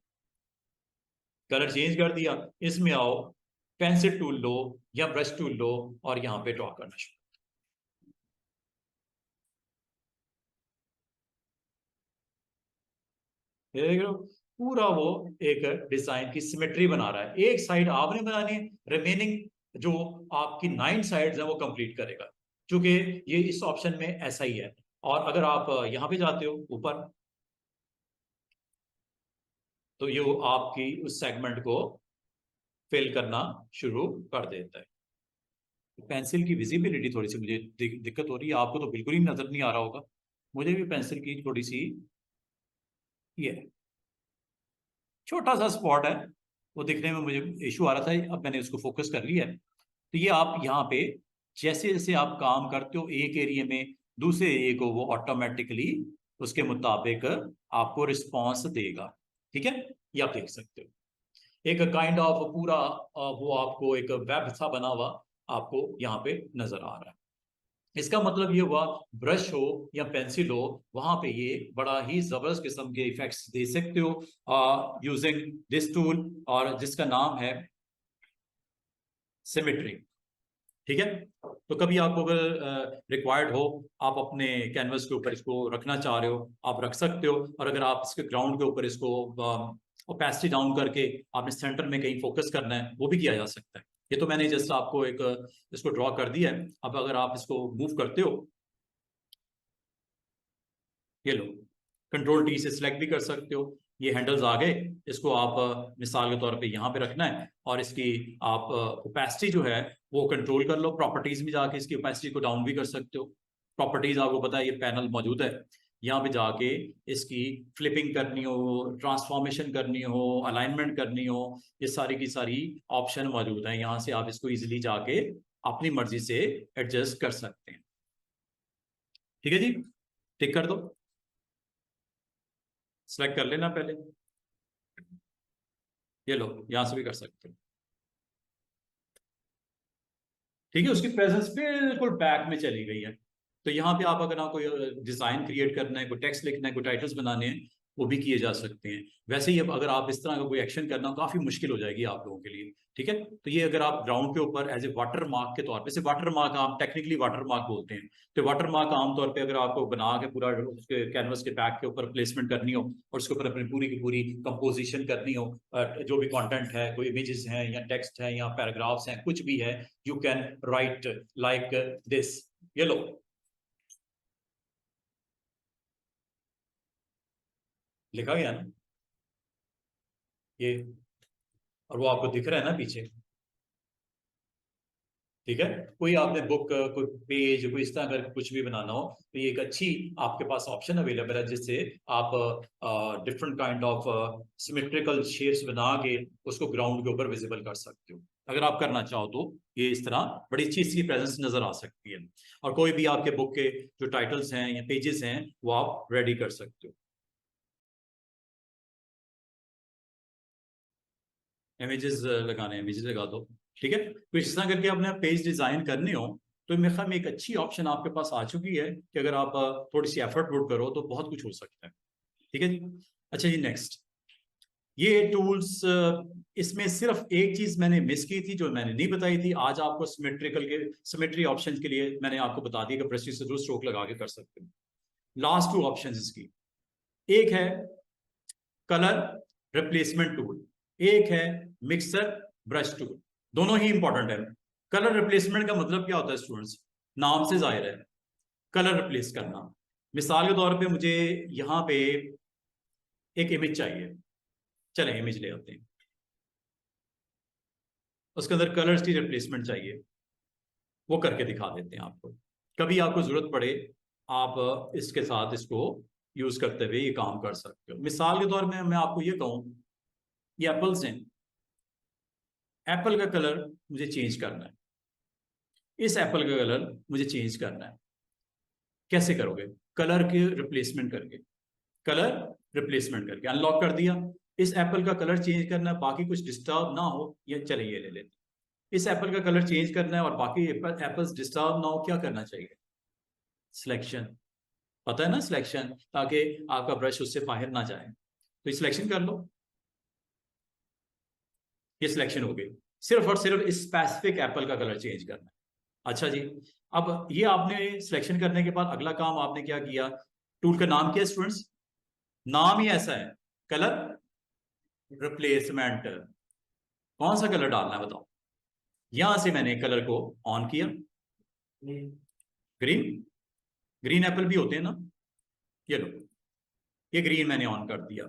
कलर चेंज कर दिया। इसमें आओ, पेंसिल टूल लो या ब्रश टूल लो और यहाँ पे ड्रॉ करना शुरू। ये देख रहे हो, पूरा वो एक डिजाइन की सिमेट्री बना रहा है। एक साइड आपने बनानी है, रिमेनिंग जो आपकी 9 साइड्स है वो कंप्लीट करेगा, क्योंकि ये इस ऑप्शन में ऐसा ही है। और अगर आप यहाँ पे जाते हो ऊपर, तो ये आपकी उस सेगमेंट को फिल करना शुरू कर देता है। पेंसिल की विजिबिलिटी थोड़ी सी मुझे दिक्कत हो रही है, आपको तो बिल्कुल ही नजर नहीं आ रहा होगा, मुझे भी पेंसिल की थोड़ी सी ये छोटा सा स्पॉट है, वो दिखने में मुझे इशू आ रहा था, अब मैंने उसको फोकस कर लिया है। तो ये आप यहाँ पे जैसे जैसे आप काम करते हो एक एरिया में, दूसरे एरिया को वो ऑटोमेटिकली उसके मुताबिक आपको रिस्पॉन्स देगा। ठीक है, ये आप देख सकते हो, एक काइंड ऑफ पूरा वो आपको एक वेब सा बना हुआ आपको यहाँ पे नजर आ रहा है। इसका मतलब ये हुआ, ब्रश हो या पेंसिल हो, वहां पे ये बड़ा ही जबरदस्त किस्म के इफेक्ट्स दे सकते हो यूजिंग दिस टूल, और जिसका नाम है सिमेट्री। ठीक है, तो कभी आपको अगर रिक्वायर्ड हो, आप अपने कैनवस के ऊपर इसको रखना चाह रहे हो, आप रख सकते हो। और अगर आप इसके ग्राउंड के ऊपर इसको ओपेसिटी डाउन करके आपने सेंटर में कहीं फोकस करना है, वो भी किया जा सकता है। ये तो मैंने जस्ट आपको एक इसको ड्रॉ कर दिया है। अब अगर आप इसको मूव करते हो, ये लो, कंट्रोल टी से सिलेक्ट भी कर सकते हो। ये हैंडल्स आ गए, इसको आप मिसाल के तौर पे यहाँ पे रखना है, और इसकी आप ओपेसिटी जो है वो कंट्रोल कर लो। प्रॉपर्टीज में जाके इसकी ओपेसिटी को डाउन भी कर सकते हो। प्रॉपर्टीज आपको पता है ये पैनल मौजूद है, यहाँ पे जाके इसकी फ्लिपिंग करनी हो, ट्रांसफॉर्मेशन करनी हो, अलाइनमेंट करनी हो, ये सारी की सारी ऑप्शन मौजूद है। यहाँ से आप इसको इजिली जाके अपनी मर्जी से एडजस्ट कर सकते हैं। ठीक है जी, टिक कर दो, सिलेक्ट कर लेना पहले, ये लो यहां से भी कर सकते हो। ठीक है, उसकी प्रेजेंस बिल्कुल बैक में चली गई है। तो यहाँ पे आप अगर ना कोई डिजाइन क्रिएट करना है, कोई टेक्स्ट लिखना है, कोई टाइटल्स बनाने हैं, वो भी किए जा सकते हैं। वैसे ही अब अगर आप इस तरह का कोई एक्शन करना हो, काफी मुश्किल हो जाएगी आप लोगों के लिए। ठीक है, तो ये अगर आप ग्राउंड के ऊपर एज ए वाटर मार्क के तौर पे, से वाटर मार्क हम टेक्निकली वाटर मार्क बोलते हैं, तो वाटर मार्क आमतौर पे अगर आपको बना के पूरा उसके कैनवस के बैक के ऊपर प्लेसमेंट करनी हो, और उसके ऊपर अपनी पूरी की पूरी कंपोजिशन करनी हो, जो भी कंटेंट है, कोई इमेजेस हैं या टेक्स्ट है या पैराग्राफ्स हैं, कुछ भी है, you can write like this. ये लो, लिखा गया ना ये, और वो आपको दिख रहा है ना पीछे, ठीक है। कोई आपने बुक, कोई पेज, कोई इस तरह अगर कुछ भी बनाना हो तो ये एक अच्छी आपके पास ऑप्शन अवेलेबल है, जिससे आप different kind of symmetrical shapes बना के उसको ग्राउंड के ऊपर विजिबल कर सकते हो। अगर आप करना चाहो तो ये इस तरह बड़ी अच्छी इसकी प्रेजेंस नजर आ सकती है। और कोई भी आपके बुक के जो टाइटल्स हैं या पेजेस हैं वो आप रेडी कर सकते हो। इमेजेस लगाने, इमेजेस लगा दो, ठीक है। तो इस तरह करके अपने पेज डिजाइन करने हो तो मेरे ख्याल में एक अच्छी ऑप्शन आपके पास आ चुकी है कि अगर आप थोड़ी सी एफर्ट पुट करो तो बहुत कुछ हो सकता है, ठीक है जी। अच्छा जी, नेक्स्ट ये टूल्स, इसमें सिर्फ एक चीज मैंने मिस की थी जो मैंने नहीं बताई थी। आज आपको सिमेट्री ऑप्शन के लिए मैंने आपको बता दिया कि ब्रश से स्ट्रोक लगा के कर सकते हो। लास्ट टू ऑप्शन इसकी, एक है कलर रिप्लेसमेंट टूल, एक है मिक्सर ब्रश टूल। दोनों ही इंपॉर्टेंट है। कलर रिप्लेसमेंट का मतलब क्या होता है स्टूडेंट्स, नाम से जाहिर है, कलर रिप्लेस करना। मिसाल के तौर पे मुझे यहाँ पे एक इमेज चाहिए, चले इमेज ले आते हैं, उसके अंदर कलर्स की रिप्लेसमेंट चाहिए, वो करके दिखा देते हैं आपको। कभी आपको जरूरत पड़े आप इसके साथ इसको यूज करते हुए ये काम कर सकते हो। मिसाल के तौर में मैं आपको ये कहूँ, ये एप्पल्स हैं, एप्पल का कलर मुझे चेंज करना है, इस एप्पल का कलर मुझे चेंज करना है। कैसे करोगे? कलर के रिप्लेसमेंट करके, कलर रिप्लेसमेंट करके अनलॉक कर दिया। इस एप्पल का कलर चेंज करना है, बाकी कुछ डिस्टर्ब ना हो, ये चले ये ले लेते। इस एप्पल का कलर चेंज करना है और बाकी एप्पल्स डिस्टर्ब ना हो, क्या करना चाहिए? सिलेक्शन, पता है ना सिलेक्शन, ताकि आपका ब्रश उससे बाहर ना जाए। तो सिलेक्शन कर लो, ये सिलेक्शन हो गई। सिर्फ और सिर्फ इस स्पेसिफिक एप्पल का कलर चेंज करना है। अच्छा जी, अब ये आपने सिलेक्शन करने के बाद अगला काम आपने क्या किया? टूल का नाम क्या है स्टूडेंट्स? नाम ही ऐसा है, कलर रिप्लेसमेंट। कौन सा कलर डालना है बताओ? यहां से मैंने कलर को ऑन किया, ग्रीन, ग्रीन एप्पल भी होते हैं ना, ये लो, ये ग्रीन मैंने ऑन कर दिया।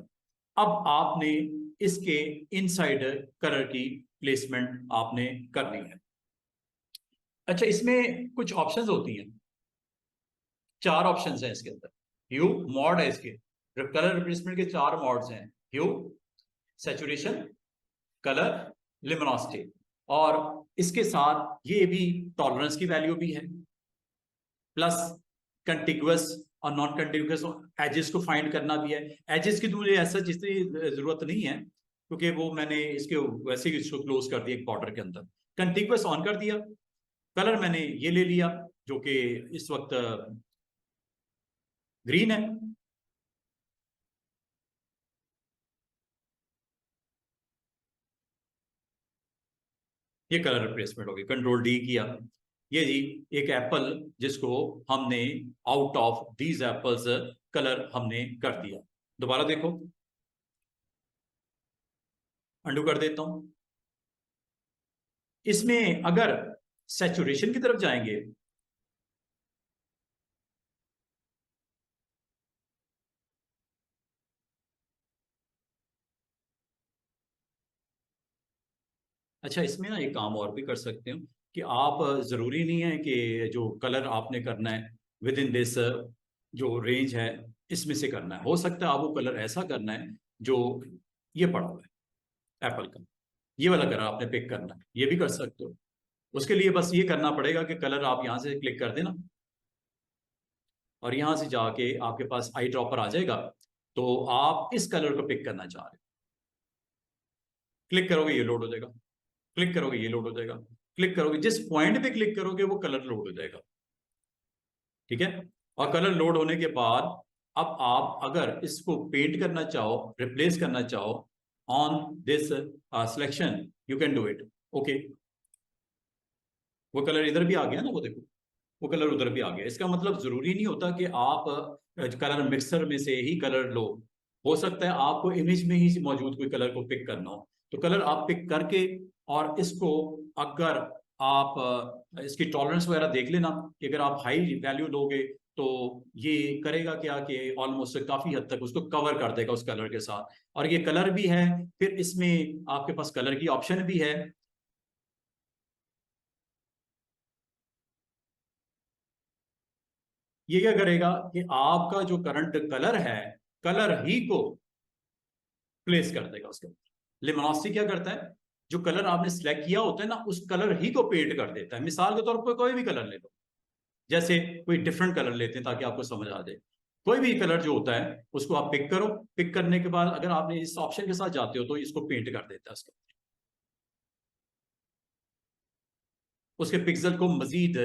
अब आपने इसके इनसाइड कलर की प्लेसमेंट आपने करनी है। अच्छा, इसमें कुछ ऑप्शंस होती हैं, 4 ऑप्शंस हैं इसके अंदर। ह्यू मॉड है इसके, कलर रिप्लेसमेंट के 4 मॉड्स हैं, ह्यू, सैचुरेशन, कलर, लिमिनोसिटी। और इसके साथ ये भी टॉलरेंस की वैल्यू भी है, प्लस कंटिग्युअस और नॉन कंटिग्युअस एजेस को फाइंड करना भी है। एजेस की दूरी ऐसा जितनी जरूरत नहीं है, क्योंकि वो मैंने इसके वैसे ही इसको क्लोज कर दिया एक बॉर्डर के अंदर। कंटिग्युअस ऑन कर दिया, कलर मैंने ये ले लिया जो कि इस वक्त ग्रीन है। ये कलर रिप्लेसमेंट हो गई, कंट्रोल डी किया। ये जी एक एप्पल जिसको हमने out of these apples colour हमने कर दिया। दोबारा देखो, अंडू कर देता हूं। इसमें अगर सैचुरेशन की तरफ जाएंगे, अच्छा इसमें ना एक काम और भी कर सकते हो कि आप जरूरी नहीं है कि जो कलर आपने करना है विद इन दिस जो रेंज है इसमें से करना है। हो सकता है आपको कलर ऐसा करना है जो ये पड़ा हुआ है एप्पल का, ये वाला कलर आपने पिक करना है, ये भी कर सकते हो। उसके लिए बस ये करना पड़ेगा कि कलर आप यहां से क्लिक कर देना और यहां से जाके आपके पास आई ड्रॉपर आ जाएगा। तो आप इस कलर को पिक करना चाह रहे हो, क्लिक करोगे ये लोड हो जाएगा, क्लिक करोगे ये लोड हो जाएगा, क्लिक करोगे, जिस पॉइंट पे क्लिक करोगे वो कलर लोड हो जाएगा, ठीक है। और कलर लोड होने के बाद अब आप अगर इसको पेंट करना चाहो, रिप्लेस करना चाहो on this selection, you can do it. Okay, वो कलर इधर भी आ गया ना, वो देखो वो कलर उधर भी आ गया। इसका मतलब जरूरी नहीं होता कि आप कलर मिक्सर में से ही कलर लो। हो सकता है आपको इमेज में ही मौजूद कोई कलर को पिक करना हो, तो कलर आप पिक करके और इसको अगर आप इसकी टॉलरेंस वगैरह देख लेना कि अगर आप हाई वैल्यू लोगे तो ये करेगा क्या कि ऑलमोस्ट काफी हद तक उसको कवर कर देगा उस कलर के साथ। और ये कलर भी है, फिर इसमें आपके पास कलर की ऑप्शन भी है। ये क्या करेगा कि आपका जो करंट कलर है, कलर ही को प्लेस कर देगा उसके ऊपर। लिमिनोसिटी क्या करता है, जो कलर आपने सिलेक्ट किया होता है ना, उस कलर ही को पेंट कर देता है। मिसाल के तौर पर कोई भी कलर ले लो, जैसे कोई डिफरेंट कलर लेते हैं ताकि आपको समझ आ जाए। कोई भी कलर जो होता है उसको आप पिक करो, पिक करने के बाद अगर आपने इस ऑप्शन के साथ जाते हो तो इसको पेंट कर देता है उसके पिक्सल को मजीद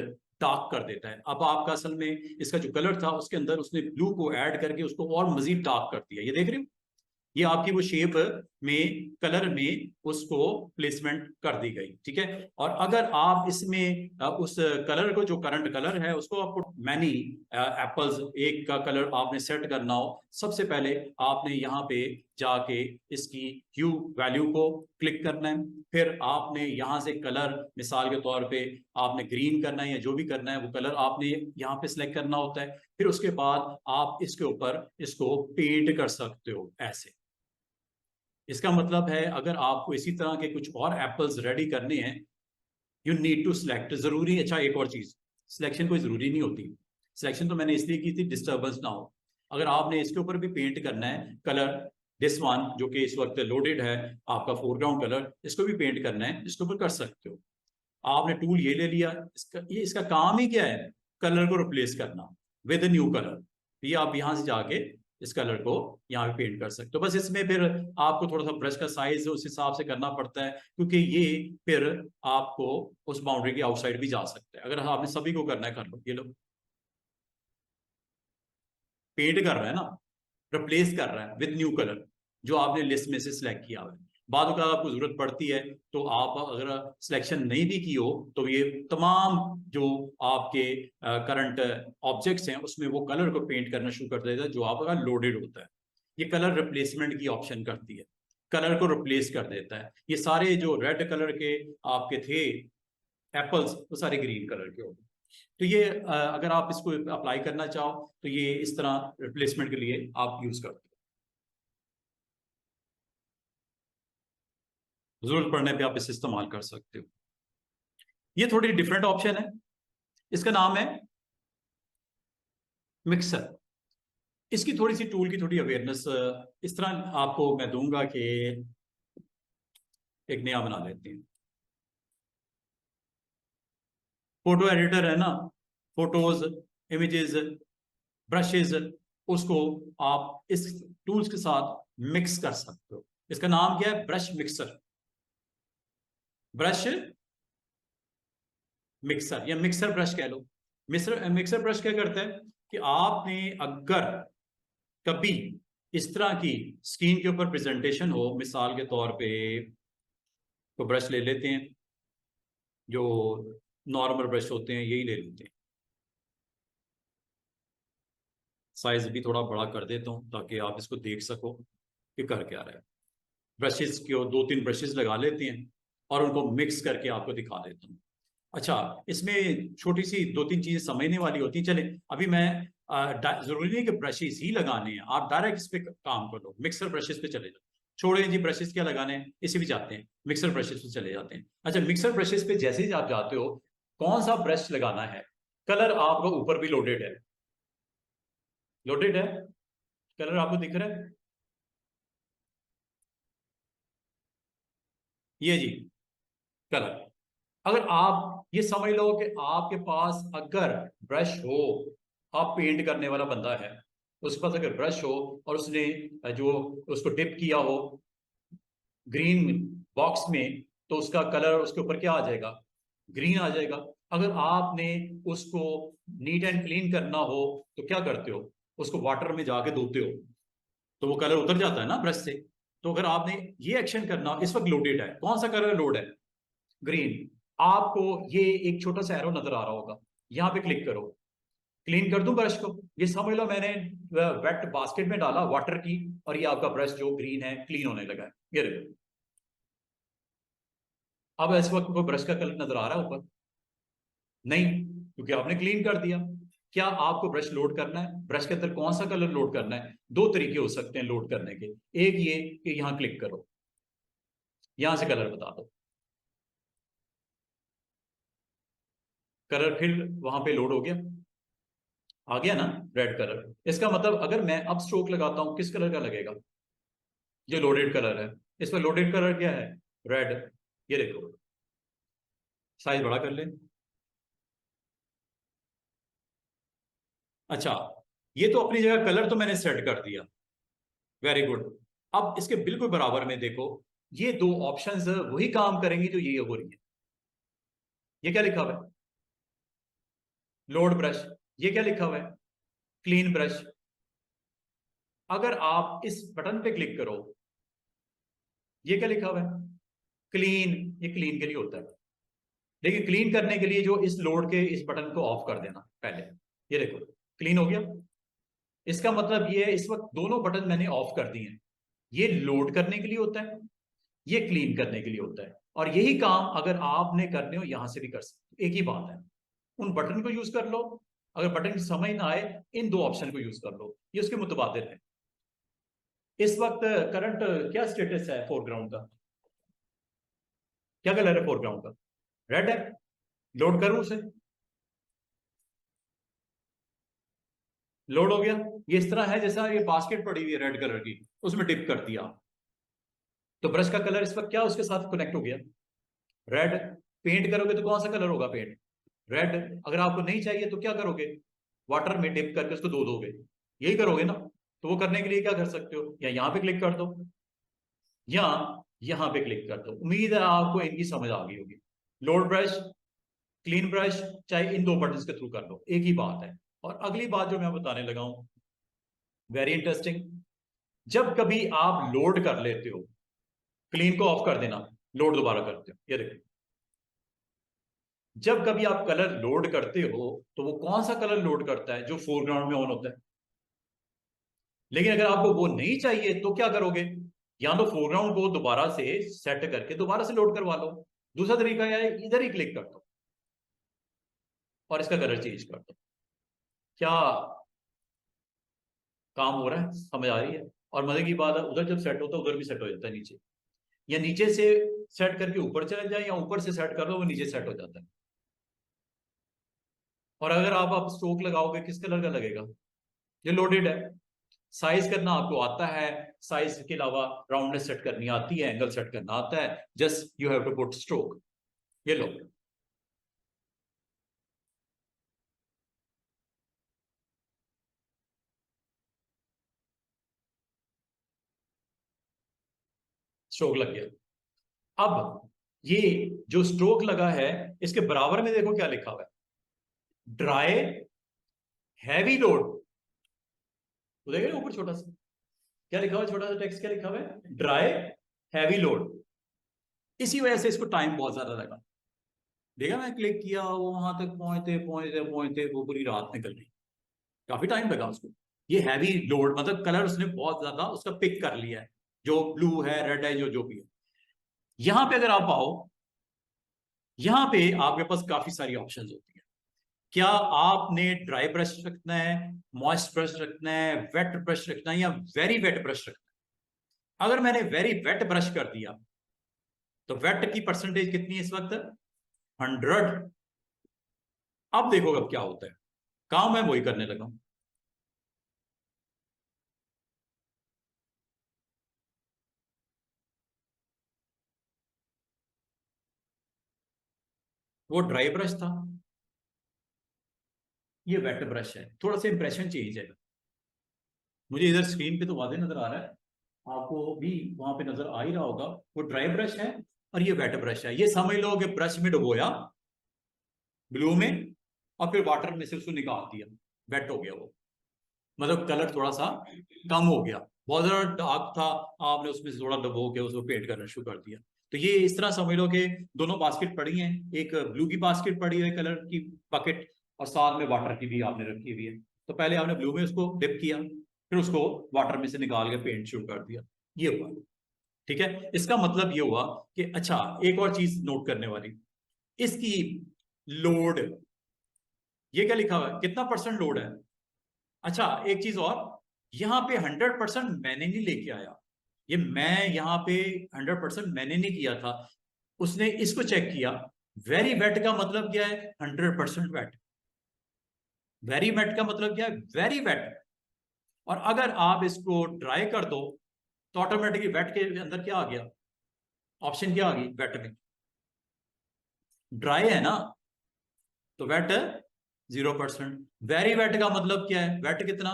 डार्क कर देता है। अब आपका असल में इसका जो कलर था उसके अंदर उसने ब्लू को ऐड करके उसको और मजीद डार्क कर दिया। ये देख रहे हो, ये आपकी वो शेप में कलर में उसको प्लेसमेंट कर दी गई। ठीक है, और अगर आप इसमें उस कलर को, जो करंट कलर है, उसको आपको मैनी एप्पल्स एक का कलर आपने सेट करना हो, सबसे पहले आपने यहाँ पे जाके इसकी ह्यू वैल्यू को क्लिक करना है। फिर आपने यहाँ से कलर, मिसाल के तौर पे आपने ग्रीन करना है या जो भी करना है वो कलर आपने यहाँ पे सिलेक्ट करना होता है। फिर उसके बाद आप इसके ऊपर इसको पेंट कर सकते हो ऐसे। इसका मतलब है अगर आपको इसी तरह के कुछ और एप्पल्स रेडी करने हैं, यू नीड टू सिलेक्ट। जरूरी, अच्छा एक और चीज, सिलेक्शन कोई जरूरी नहीं होती। सिलेक्शन तो मैंने इसलिए की थी डिस्टर्बेंस ना हो। अगर आपने इसके ऊपर भी पेंट करना है कलर, दिस वन जो कि इस वक्त लोडेड है आपका फोरग्राउंड कलर, इसको भी पेंट करना है, इसके ऊपर कर सकते हो। आपने टूल ये ले लिया, इसका काम ही क्या है, कलर को रिप्लेस करना विद न्यू कलर। ये आप यहां से जाके इस कलर को यहाँ पे पेंट कर सकते हो। बस इसमें फिर आपको थोड़ा सा ब्रश का साइज उस हिसाब से करना पड़ता है, क्योंकि ये फिर आपको उस बाउंड्री के आउटसाइड भी जा सकता है। अगर आपने सभी को करना है कर लो। ये लो, पेंट कर रहा है ना, रिप्लेस कर रहा है विद न्यू कलर जो आपने लिस्ट में से सिलेक्ट किया हुआ है। बाद में आपको जरूरत पड़ती है तो आप अगर सिलेक्शन नहीं भी की हो तो ये तमाम जो आपके करंट ऑब्जेक्ट्स हैं उसमें वो कलर को पेंट करना शुरू कर देता है जो आपका लोडेड होता है। ये कलर रिप्लेसमेंट की ऑप्शन करती है, कलर को रिप्लेस कर देता है। ये सारे जो रेड कलर के आपके थे एप्पल्स, वो सारे ग्रीन कलर के हो गए। तो ये अगर आप इसको अप्लाई करना चाहो तो ये इस तरह रिप्लेसमेंट के लिए आप यूज करते हो, जरूरत पड़ने पे आप इसे इस्तेमाल कर सकते हो। ये थोड़ी डिफरेंट ऑप्शन है, इसका नाम है मिक्सर। इसकी थोड़ी सी टूल की थोड़ी अवेयरनेस इस तरह आपको मैं दूंगा कि एक नया बना लेते हैं। फोटो एडिटर है ना, फोटोज, इमेजेस, ब्रशेस, उसको आप इस टूल्स के साथ मिक्स कर सकते हो। इसका नाम क्या है, ब्रश मिक्सर। ब्रश मिक्सर या मिक्सर ब्रश कह लो। मिक्सर मिक्सर ब्रश क्या करता है कि आपने अगर कभी इस तरह की स्क्रीन के ऊपर प्रेजेंटेशन हो, मिसाल के तौर पे तो ब्रश ले लेते हैं, जो नॉर्मल ब्रश होते हैं यही ले लेते हैं। साइज भी थोड़ा बड़ा कर देता हूँ ताकि आप इसको देख सको कि कर क्या रहा है। ब्रशेस के दो तीन ब्रशेस लगा लेते हैं और उनको मिक्स करके आपको दिखा देता हूँ। अच्छा, इसमें छोटी सी दो तीन चीजें समझने वाली होती हैं। चले अभी मैं जरूरी नहीं कि ब्रशेस ही लगाने हैं, आप डायरेक्ट इस पे काम कर लो, मिक्सर ब्रशेस पे चले जाओ। छोड़े जी ब्रशेस क्या लगाने हैं, इसे भी जाते हैं, मिक्सर ब्रशेस पे चले जाते हैं। अच्छा, मिक्सर ब्रशेस पे जैसे ही आप जाते हो, कौन सा ब्रश लगाना है, कलर आपका ऊपर भी लोडेड है, लोडेड है, कलर आपको दिख रहा है, ये जी कलर। अगर आप ये समझ लो कि आपके पास अगर ब्रश हो, आप पेंट करने वाला बंदा है, उसके पास अगर ब्रश हो और उसने जो उसको डिप किया हो ग्रीन बॉक्स में, तो उसका कलर उसके ऊपर क्या आ जाएगा, ग्रीन आ जाएगा। अगर आपने उसको नीट एंड क्लीन करना हो तो क्या करते हो, उसको वाटर में जाके धोते हो तो वो कलर उतर जाता है ना ब्रश से। तो अगर आपने ये एक्शन करना, इस वक्त लोडेड है, कौन सा कलर लोड है, ग्रीन। आपको ये एक छोटा सा एरो नजर आ रहा होगा, यहां पे क्लिक करो, क्लीन कर दूं ब्रश को, ये समझ लो मैंने वेट बास्केट में डाला वाटर की, और ये आपका ब्रश जो ग्रीन है क्लीन होने लगा है। ये देखो, अब इस वक्त कोई ब्रश का कलर नजर आ रहा है ऊपर, नहीं, क्योंकि आपने क्लीन कर दिया। क्या आपको ब्रश लोड करना है, ब्रश के अंदर कौन सा कलर लोड करना है? दो तरीके हो सकते हैं लोड करने के। एक ये कि यहां क्लिक करो, यहां से कलर बता दो, कलर फिर वहां पे लोड हो गया, आ गया ना रेड कलर। इसका मतलब अगर मैं अब स्ट्रोक लगाता हूं, किस कलर का लगेगा? ये लोडेड कलर है, इसमें लोडेड कलर क्या है? रेड। ये देखो, साइज बड़ा कर ले। अच्छा, ये तो अपनी जगह कलर तो मैंने सेट कर दिया, वेरी गुड। अब इसके बिल्कुल बराबर में देखो, ये दो ऑप्शंस वही काम करेंगी जो ये हो रही है। ये क्या लिखा हुआ है? Load brush. ये क्या लिखा हुआ है? Clean brush. अगर आप इस बटन पे क्लिक करो, ये क्या लिखा हुआ है? क्लीन। ये क्लीन के लिए होता है, लेकिन क्लीन करने के लिए जो इस लोड के इस बटन को ऑफ कर देना पहले। ये देखो, क्लीन हो गया। इसका मतलब ये है इस वक्त दोनों बटन मैंने ऑफ कर दिए हैं। ये लोड करने के लिए होता है, ये क्लीन करने के लिए होता है। और यही काम अगर आपने करने हो यहां से भी कर सकते हो, एक ही बात है। उन बटन को यूज कर लो, अगर बटन की समझ ना आए इन दो ऑप्शन को यूज कर लो, ये उसके मुतबादिल है। इस वक्त करंट क्या स्टेटस है फोरग्राउंड का? क्या कलर है फोरग्राउंड का? रेड है। लोड करूं उसे? लोड हो गया। ये इस तरह है जैसा ये बास्केट पड़ी हुई है रेड कलर की, उसमें डिप कर दिया, तो ब्रश का कलर इस वक्त क्या उसके साथ कनेक्ट हो गया? रेड। पेंट करोगे तो कौन सा कलर होगा? Paint red. अगर आपको नहीं चाहिए तो क्या करोगे? वाटर में डिप करके उसको धो दोगे, यही करोगे ना? तो वो करने के लिए क्या कर सकते हो, या यहाँ पे क्लिक कर दो, या यहाँ पे क्लिक कर दो। उम्मीद है आपको इनकी समझ आ गई होगी। लोड ब्रश, क्लीन ब्रश, चाहे इन दो बटन के थ्रू कर लो, एक ही बात है। और अगली बात जो मैं बताने लगा हूं, वेरी इंटरेस्टिंग। जब कभी आप लोड कर लेते हो, क्लीन को ऑफ कर देना, लोड दोबारा करते हो, ये देखो। जब कभी आप कलर लोड करते हो तो वो कौन सा कलर लोड करता है? जो फोरग्राउंड में ऑन होता है। लेकिन अगर आपको वो नहीं चाहिए तो क्या करोगे? या तो फोरग्राउंड को दोबारा से सेट करके दोबारा से लोड करवा लो। दूसरा तरीका क्या है? इधर ही क्लिक कर दो और इसका कलर चेंज कर दो। क्या काम हो रहा है? समझ आ रही है? और मजे की बात है, उधर जब सेट होता है उधर भी सेट हो जाता है नीचे, या नीचे से सेट करके ऊपर चले जाए, या ऊपर से सेट कर लो वो नीचे सेट हो जाता है। और अगर आप स्ट्रोक लगाओगे किस कलर का लगेगा? ये लोडेड है। साइज करना आपको आता है, साइज के अलावा राउंडनेस सेट करनी आती है, एंगल सेट करना आता है, just you have to put stroke. ये लो, स्ट्रोक लग गया। अब ये जो स्ट्रोक लगा है, इसके बराबर में देखो क्या लिखा हुआ है? Dry heavy load. तो देख रहे हो ऊपर छोटा सा क्या लिखा हुआ है? छोटा सा टेक्स्ट क्या लिखा हुआ है? Dry heavy load. इसी वजह से इसको टाइम बहुत ज्यादा लगा। देखा, मैं क्लिक किया, वो वहां तक पहुंचते पहुंचते पहुंचते वो पूरी रात निकल गई, काफी टाइम लगा उसको। ये हैवी लोड मतलब कलर उसने बहुत ज्यादा उसका पिक कर लिया है, जो ब्लू है, रेड है, जो जो भी है। यहां पे अगर आप आओ, यहां पे आपके पास काफी सारी ऑप्शंस होती है। क्या आपने ड्राई ब्रश रखना है, मॉइस्ट ब्रश रखना है, वेट ब्रश रखना है, या वेरी वेट ब्रश रखना है? अगर मैंने वेरी वेट ब्रश कर दिया तो वेट की परसेंटेज कितनी है इस वक्त? 100। अब देखो अब क्या होता है, काम मैं वही करने लगा हूं। वो ड्राई ब्रश था, ये वेट ब्रश है, थोड़ा सा इंप्रेशन चेंज है। मुझे इधर स्क्रीन पे तो वादे नजर आ रहा है, आपको भी वहां पे नजर आ ही रहा होगा। वो ड्राई ब्रश है और ये वेट ब्रश है। ये समझ लो कि ब्रश में डुबोया ग्लू में, और फिर वाटर में से उसको निकाल दिया, वेट हो गया वो। मतलब कलर थोड़ा सा कम हो गया, बहुत ज्यादा डार्क था, आपने उसमें से थोड़ा डुबो के उसको पेंट करना शुरू कर दिया। तो ये इस तरह समझ लो कि दोनों बास्केट पड़ी हैं, एक ब्लू की बास्केट पड़ी है कलर की बकेट, और साथ में वाटर की भी आपने रखी हुई है। तो पहले आपने ब्लू में उसको डिप किया, फिर उसको वाटर में से निकाल के पेंट शुरू कर दिया। ये हुआ, ठीक है। इसका मतलब ये हुआ कि अच्छा, एक और चीज नोट करने वाली, इसकी लोड ये क्या लिखा हुआ है, कितना परसेंट लोड है। अच्छा एक चीज और, यहाँ पे 100% मैंने नहीं लेके आया, ये मैं यहाँ पे 100% मैंने नहीं किया था, उसने इसको चेक किया। वेरी वेट का मतलब क्या है, 100% वेट। वेरी वेट का मतलब क्या है, वेरी वेट। और अगर आप इसको ड्राई कर दो तो ऑटोमेटिकली वेट के अंदर क्या आ गया, ऑप्शन क्या आ गई वेट में, ड्राई है ना, तो वेट 0%। वेरी वेट का मतलब क्या है, वेट कितना,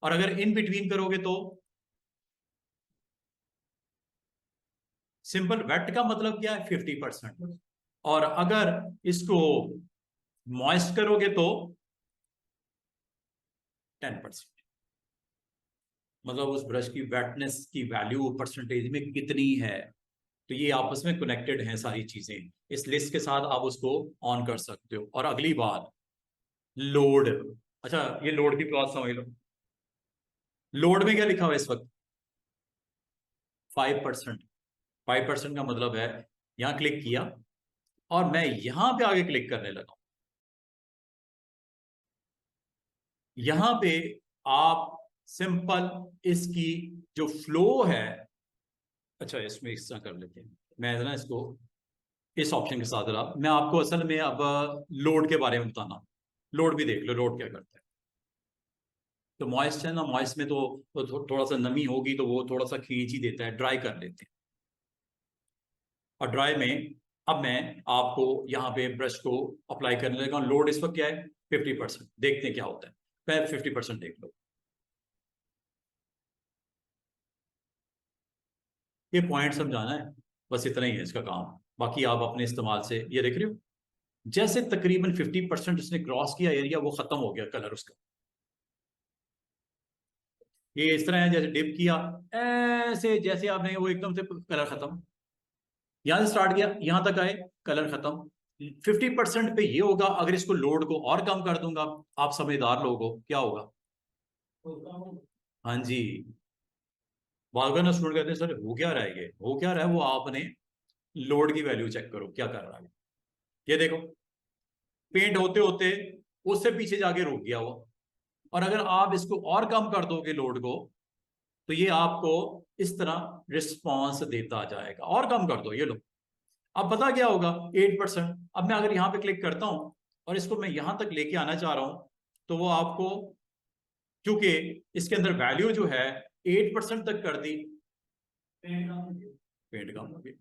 और अगर इन बिटवीन करोगे तो सिंपल वेट का मतलब क्या है 50%। और अगर इसको मॉइस्ट करोगे तो 10%। मतलब उस ब्रश की वेटनेस की वैल्यू परसेंटेज में कितनी है। तो ये आपस में कनेक्टेड हैं सारी चीजें, इस लिस्ट के साथ आप उसको ऑन कर सकते हो। और अगली बात, लोड। अच्छा ये लोड की बात समझ लो, लोड में क्या लिखा हुआ है इस वक्त, 5%। 5% का मतलब है, यहां क्लिक किया और मैं यहां पे आगे क्लिक करने लगा, यहां पे आप सिंपल इसकी जो फ्लो है, अच्छा इसमें इस तरह कर लेते हैं, मैं ना इसको इस ऑप्शन के साथ रहा, मैं आपको असल में अब लोड के बारे में बताना। लोड भी देख लो, लोड क्या करता है। तो मॉइस्ट है ना, मॉइस्ट में तो थोड़ा सा नमी होगी तो वो थोड़ा सा खींच ही देता है, ड्राई कर लेते हैं। और ड्राई में अब मैं आपको यहाँ पे ब्रश को अप्लाई करने लगा, लोड इस वक्त क्या है 50%, देखते हैं क्या होता है। पहले 50% देख लो, ये पॉइंट समझाना है, बस इतना ही है इसका काम। बाकी आप अपने इस्तेमाल से ये देख रहे हो, जैसे तकरीबन 50% उसने क्रॉस किया एरिया, वो खत्म हो गया कलर उसका। ये इस तरह है जैसे डिप किया, ऐसे जैसे आपने वो एकदम से कलर खत्म, यहां से स्टार्ट किया यहां तक आए, कलर खत्म। 50% पे ये होगा, अगर इसको लोड को और कम कर दूंगा, आप समझदार लोग हो, क्या होगा। हाँ जी, बार ना स्टूडेंट कहते हैं सर हो क्या रहा है, ये हो क्या रहा है, वो आपने लोड की वैल्यू चेक करो क्या कर रहा है। ये देखो, पेंट होते होते उससे पीछे जाके रुक गया वो, और अगर आप इसको और कम कर दोगे लोड को, तो ये आपको इस तरह रिस्पॉन्स देता जाएगा। और कम कर दो, ये लो, अब पता क्या होगा 8%। अब मैं अगर यहाँ पे क्लिक करता हूं और इसको मैं यहां तक लेके आना चाह रहा हूं, तो वो आपको, क्योंकि इसके अंदर वैल्यू जो है 8% तक कर दी, पेंट कम हो गई।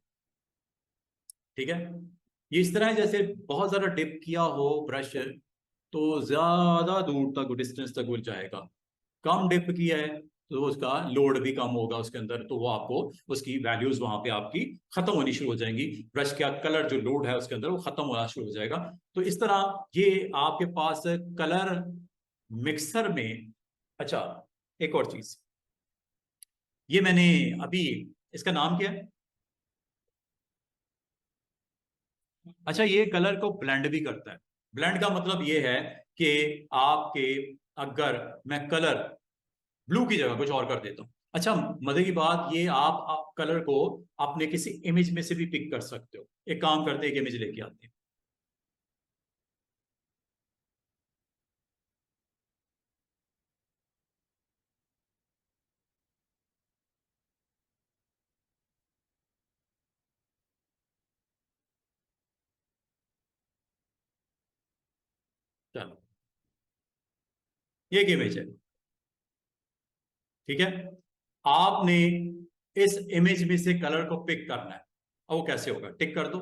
ठीक है, ये इस तरह है जैसे बहुत ज्यादा डिप किया हो ब्रश, तो ज्यादा दूर तक डिस्टेंस तक वो जाएगा। कम डिप किया है तो उसका लोड भी कम होगा उसके अंदर, तो वो आपको उसकी वैल्यूज वहां पे आपकी खत्म होनी शुरू हो जाएंगी, ब्रश का कलर जो लोड है उसके अंदर वो खत्म होना शुरू हो जाएगा। तो इस तरह ये आपके पास कलर मिक्सर में। अच्छा एक और चीज, ये मैंने अभी, इसका नाम क्या है, अच्छा ये कलर को ब्लेंड भी करता है। ब्लेंड का मतलब ये है कि आपके, अगर मैं कलर ब्लू की जगह कुछ और कर देता हूं, अच्छा मजे की बात ये, आप कलर को अपने किसी इमेज में से भी पिक कर सकते हो। एक काम करते हैं, एक इमेज लेके आते हैं। चलो ये एक इमेज है, ठीक है, आपने इस इमेज में से कलर को पिक करना है। अब वो कैसे होगा, टिक कर दो,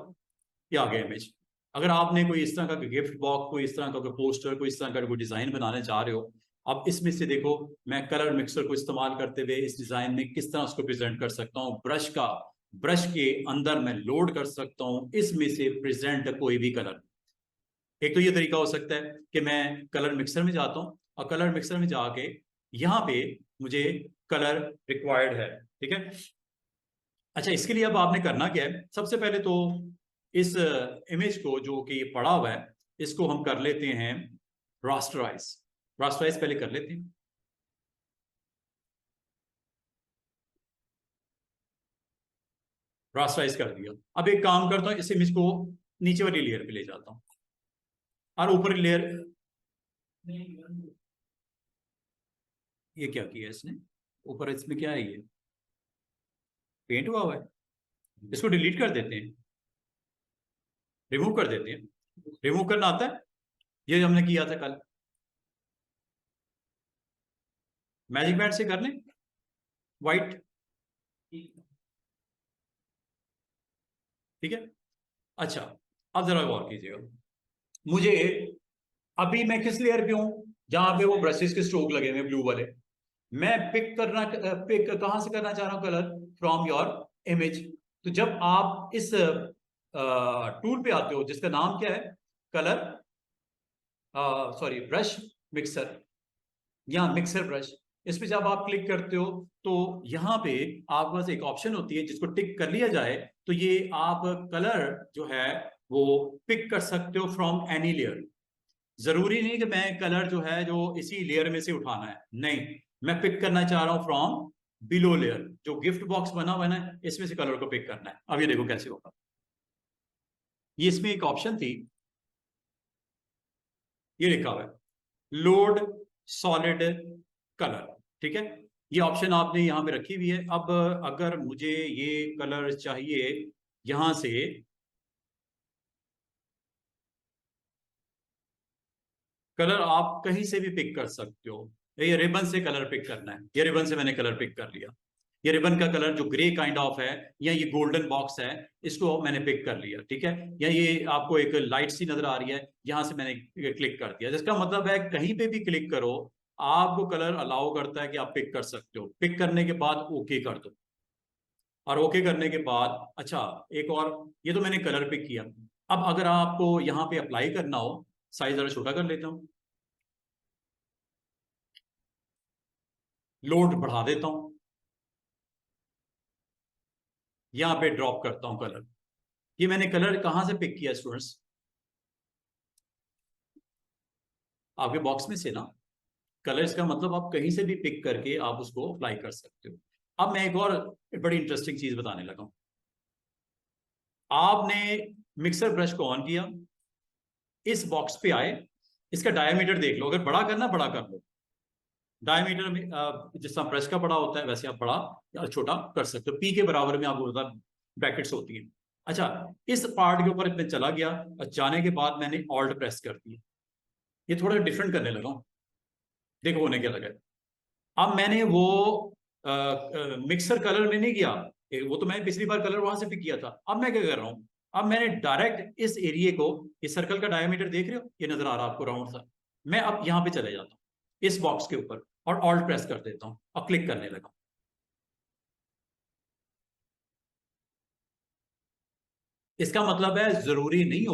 ये आ गया इमेज। अगर आपने कोई इस तरह का गिफ्ट बॉक्स, कोई इस तरह का कोई पोस्टर, कोई इस तरह का कोई डिजाइन बनाने चाह रहे हो, अब इसमें से देखो मैं कलर मिक्सर को इस्तेमाल करते हुए इस डिजाइन में किस तरह उसको प्रेजेंट कर सकता हूँ। ब्रश के अंदर मैं लोड कर सकता हूँ इसमें से प्रेजेंट कोई भी कलर। एक तो ये तरीका हो सकता है कि मैं कलर मिक्सर में जाता हूँ और कलर मिक्सर में जाके यहाँ पे मुझे कलर रिक्वायर्ड है, ठीक है। अच्छा इसके लिए अब आपने करना क्या है, सबसे पहले तो इस इमेज को जो कि पड़ा हुआ है, इसको हम कर लेते हैं रास्टराइज। रास्टराइज पहले कर लेते हैं। रास्टराइज कर दिया, अब एक काम करता हूँ, इस इमेज को नीचे वाली लेयर पे ले जाता हूँ और ऊपरी लेयर ये क्या किया इसने ऊपर, इसमें क्या है, ये पेंट हुआ है। इसको डिलीट कर देते हैं, रिमूव कर देते हैं। रिमूव करना आता है, ये हमने किया था कल, मैजिक पैड से कर लें वाइट। ठीक है, अच्छा अब जरा गौर कीजिएगा, मुझे अभी मैं किस लेयर पे हूं, जहां पे वो ब्रशेस के स्ट्रोक लगे हुए ब्लू वाले, मैं पिक कहां से करना चाह रहा हूं कलर, फ्रॉम योर इमेज। तो जब आप इस टूल पे आते हो जिसका नाम क्या है, कलर, सॉरी ब्रश मिक्सर या मिक्सर ब्रश, इस पे जब आप क्लिक करते हो तो यहाँ पे आपके पास एक ऑप्शन होती है जिसको टिक कर लिया जाए तो ये आप कलर जो है वो पिक कर सकते हो फ्रॉम एनी लेयर। जरूरी नहीं कि मैं कलर जो है जो इसी लेयर में से उठाना है, नहीं, मैं पिक करना चाह रहा हूं फ्रॉम बिलो लेयर, जो गिफ्ट बॉक्स बना हुआ है ना, इसमें से कलर को पिक करना है। अब ये देखो कैसे होगा, ये इसमें एक ऑप्शन थी, ये लिखा हुआ है लोड सॉलिड कलर, ठीक है, ये ऑप्शन आपने यहां पे रखी हुई है। अब अगर मुझे ये कलर चाहिए यहां से, कलर आप कहीं से भी पिक कर सकते हो, ये रिबन से कलर पिक करना है, ये रिबन से मैंने कलर पिक कर लिया, ये रिबन का कलर जो ग्रे काइंड ऑफ है या ये गोल्डन बॉक्स है, इसको मैंने पिक कर लिया, ठीक है, या ये आपको एक लाइट सी नजर आ रही है, यहां से मैंने क्लिक कर दिया, जिसका मतलब है कहीं पे भी क्लिक करो आपको कलर अलाउ करता है कि आप पिक कर सकते हो। पिक करने के बाद ओके कर दो, और ओके करने के बाद अच्छा एक और, ये तो मैंने कलर पिक किया। अब अगर आपको यहाँ पे अप्लाई करना हो, साइज जरा छोटा कर लेता हूँ, लोड बढ़ा देता हूं, यहां पे ड्रॉप करता हूं कलर। ये मैंने कलर कहां से पिक किया स्टूडेंट्स, आपके बॉक्स में से ना। कलर्स का मतलब आप कहीं से भी पिक करके आप उसको अप्लाई कर सकते हो। अब मैं एक और बड़ी इंटरेस्टिंग चीज बताने लगा हूं। आपने मिक्सर ब्रश को ऑन किया, इस बॉक्स पे आए, इसका डायमीटर देख लो, अगर बड़ा करना बड़ा कर लो, डायमीटर में जिस तरह ब्रश का बड़ा होता है वैसे आप बड़ा या छोटा कर सकते हो, पी के बराबर में आपको ब्रैकेट्स होती हैं। अच्छा, इस पार्ट के ऊपर मैं चला गया और जाने के बाद मैंने ऑल्ट प्रेस कर दिया, ये थोड़ा डिफरेंट करने लगा हूं, देखो होने क्या लगा है। अब मैंने वो मिक्सर कलर में नहीं किया, वो तो मैंने पिछली बार कलर वहां से पिक किया था। अब मैं क्या कर रहा हूं, अब मैंने डायरेक्ट इस एरिया को, इस सर्कल का डायमीटर देख रहे हो, ये नजर आ रहा है आपको राउंड सा, मैं अब यहां पे चले जाता हूँ इस बॉक्स के ऊपर और ऑल्ट प्रेस कर देता हूँ और क्लिक करने लगा। इसका मतलब है जरूरी नहीं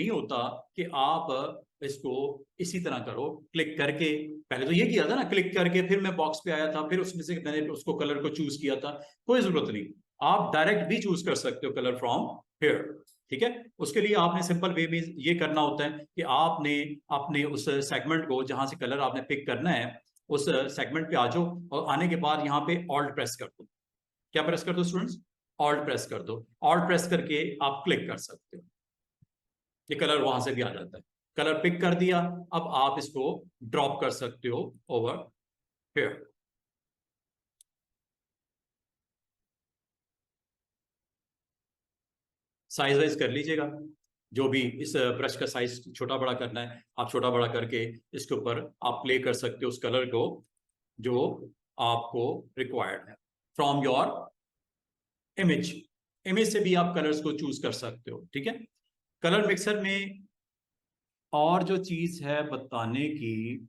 होता कि आप इसको इसी तरह करो, क्लिक करके, पहले तो ये किया था ना क्लिक करके, फिर मैं बॉक्स पे आया था, फिर उसमें से मैंने उसको कलर को चूज किया था, कोई जरूरत नहीं, आप डायरेक्ट भी चूज कर सकते हो कलर फ्रॉम हियर। ठीक है, उसके लिए आपने सिंपल वे में ये करना होता है कि आपने अपने उस सेगमेंट को जहां से कलर आपने पिक करना है उस सेगमेंट पे आ जाओ, और आने के बाद यहाँ पे ऑल्ट प्रेस कर दो। क्या प्रेस कर दो स्टूडेंट्स, ऑल्ट प्रेस कर दो, ऑल्ट प्रेस करके आप क्लिक कर सकते हो, ये कलर वहां से भी आ जाता है। कलर पिक कर दिया, अब आप इसको ड्रॉप कर सकते हो ओवर हियर। साइज वाइज कर लीजिएगा, जो भी इस ब्रश का साइज छोटा बड़ा करना है आप छोटा बड़ा करके इसके ऊपर आप प्ले कर सकते हो उस कलर को जो आपको रिक्वायर्ड है फ्रॉम योर इमेज। इमेज से भी आप कलर्स को चूज कर सकते हो, ठीक है। कलर मिक्सर में और जो चीज है बताने की,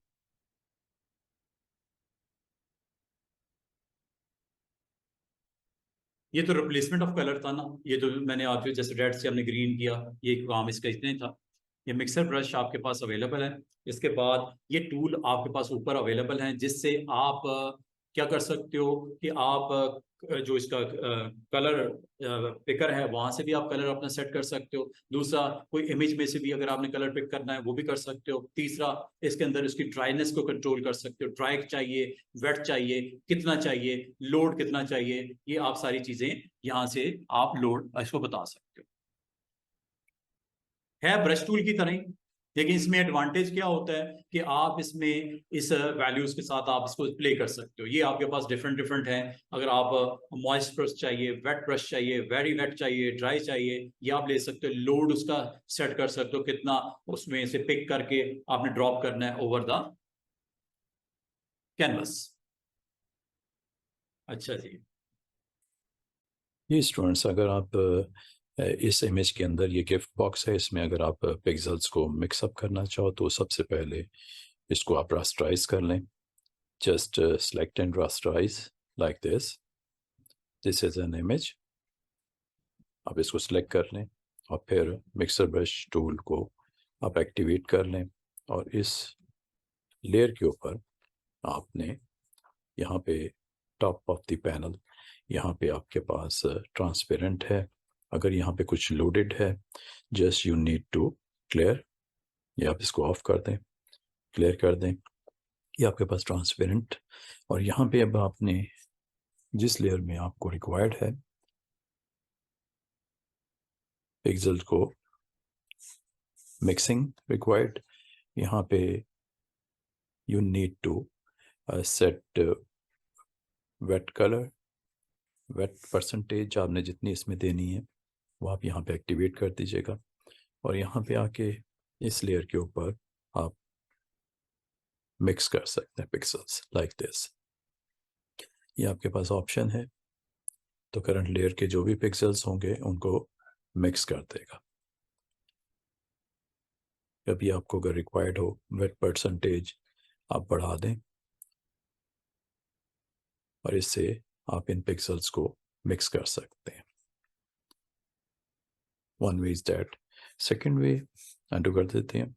ये तो रिप्लेसमेंट ऑफ कलर था ना, ये तो मैंने आपको जैसे रेड से हमने ग्रीन किया, ये काम इसका इतना ही था। ये मिक्सर ब्रश आपके पास अवेलेबल है, इसके बाद ये टूल आपके पास ऊपर अवेलेबल है जिससे आप क्या कर सकते हो कि आप जो इसका कलर पिकर है वहां से भी आप कलर अपना सेट कर सकते हो। दूसरा, कोई इमेज में से भी अगर आपने कलर पिक करना है वो भी कर सकते हो। तीसरा, इसके अंदर इसकी ड्राइनेस को कंट्रोल कर सकते हो, ड्राई चाहिए, वेट चाहिए, कितना चाहिए, लोड कितना चाहिए, ये आप सारी चीजें यहाँ से आप लोड इसको बता सकते हो। है ब्रश टूल की तरह ही, लेकिन इसमें एडवांटेज क्या होता है कि आप इसमें इस वैल्यूज के साथ आप इसको प्ले कर सकते हो। ये आपके पास डिफरेंट डिफरेंट हैं। अगर आप मॉइस्ट ब्रश चाहिए, वेट ब्रश चाहिए, वेरी वेट चाहिए, ड्राई चाहिए, ये आप ले सकते हो। लोड उसका सेट कर सकते हो कितना उसमें से पिक करके आपने ड्रॉप करना है ओवर द कैनवस। अच्छा जी। ये स्टूडेंट्स, अगर आप इस इमेज के अंदर ये गिफ्ट बॉक्स है, इसमें अगर आप पिक्सेल्स को मिक्सअप करना चाहो तो सबसे पहले इसको आप रास्टराइज कर लें। Just select and rasterize like this. This is an image. आप इसको सिलेक्ट कर लें और फिर मिक्सर ब्रश टूल को आप एक्टिवेट कर लें और इस लेयर के ऊपर आपने यहाँ पे टॉप ऑफ द पैनल, यहाँ पे आपके पास ट्रांसपेरेंट है। अगर यहाँ पे कुछ लोडेड है, just you need to clear, या आप इसको ऑफ कर दें, क्लियर कर दें। ये आपके पास ट्रांसपेरेंट, और यहाँ पे अब आपने जिस लेयर में आपको रिक्वायर्ड है पिक्सल को मिक्सिंग रिक्वायर्ड, यहाँ पे you need to set wet colour, wet percentage आपने जितनी इसमें देनी है वो आप यहाँ पे एक्टिवेट कर दीजिएगा। और यहाँ पे आके इस लेयर के ऊपर आप मिक्स कर सकते हैं पिक्सल्स लाइक दिस। ये आपके पास ऑप्शन है, तो करंट लेयर के जो भी पिक्सल्स होंगे उनको मिक्स कर देगा। कभी आपको अगर रिक्वायर्ड हो वेट परसेंटेज आप बढ़ा दें और इससे आप इन पिक्सल्स को मिक्स कर सकते हैं। One way is that. Second way undo कर देते हैं।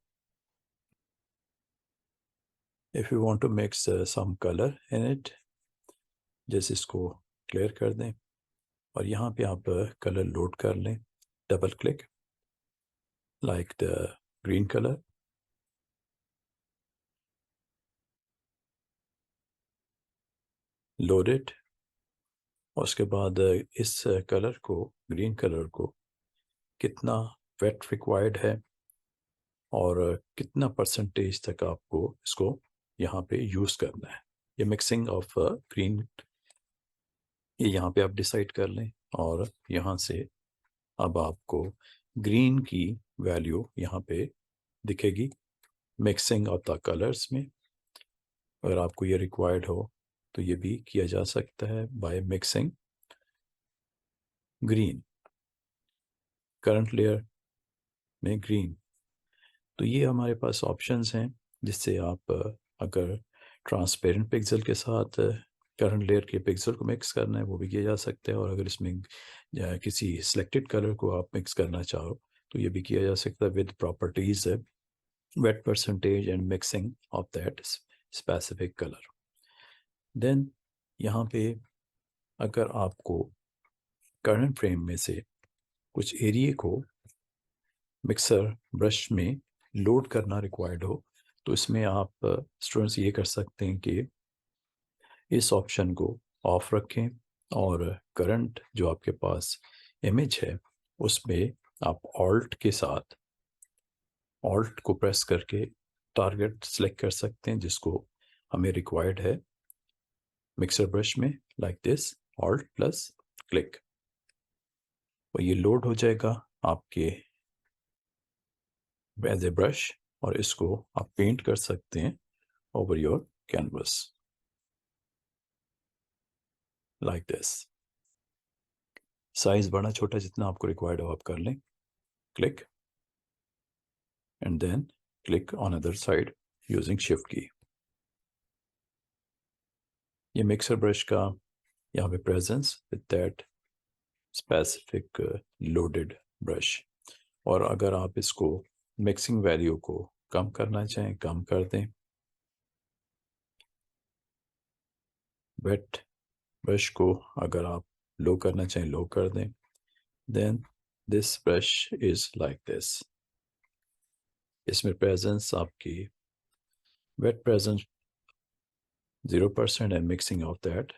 If you want to mix some colour in it, जैसे इसको क्लियर कर दें और यहाँ पे आप कलर लोड कर लें, double click like the green colour, load it. और उसके बाद इस कलर को, ग्रीन कलर को कितना वेट रिक्वायर्ड है और कितना परसेंटेज तक आपको इसको यहाँ पे यूज़ करना है, ये मिक्सिंग ऑफ ग्रीन, ये यहाँ पे आप डिसाइड कर लें। और यहाँ से अब आपको ग्रीन की वैल्यू यहाँ पे दिखेगी मिक्सिंग ऑफ द कलर्स में। अगर आपको ये रिक्वायर्ड हो तो ये भी किया जा सकता है by mixing green, current layer में ग्रीन। तो ये हमारे पास ऑप्शंस हैं जिससे आप अगर ट्रांसपेरेंट पिक्सल के साथ करंट लेयर के पिक्सल को मिक्स करना है वो भी किया जा सकता है। और अगर इसमें किसी सिलेक्टेड कलर को आप मिक्स करना चाहो तो ये भी किया जा सकता है with properties wet percentage and mixing of that specific colour. Then यहाँ पे अगर आपको करंट फ्रेम में से कुछ एरिया को मिक्सर ब्रश में लोड करना रिक्वायर्ड हो तो इसमें आप स्टूडेंट्स ये कर सकते हैं कि इस ऑप्शन को ऑफ रखें और करंट जो आपके पास इमेज है उसमें आप ऑल्ट के साथ, ऑल्ट को प्रेस करके टारगेट सेलेक्ट कर सकते हैं जिसको हमें रिक्वायर्ड है मिक्सर ब्रश में, like this, alt plus click, और ये लोड हो जाएगा आपके एज ए ब्रश और इसको आप पेंट कर सकते हैं over your canvas like this. Size बड़ा छोटा जितना आपको रिक्वायर्ड हो आप कर लें, click and then click on other side using shift key. ये मिक्सर ब्रश का यहाँ पे presence with that specific loaded brush. और अगर आप इसको मिक्सिंग वैल्यू को कम करना चाहें कम कर दें, वेट ब्रश को अगर आप लो करना चाहें लो कर दें। Then this brush is like this, इसमें प्रेजेंस आपकी wet presence 0% and mixing of that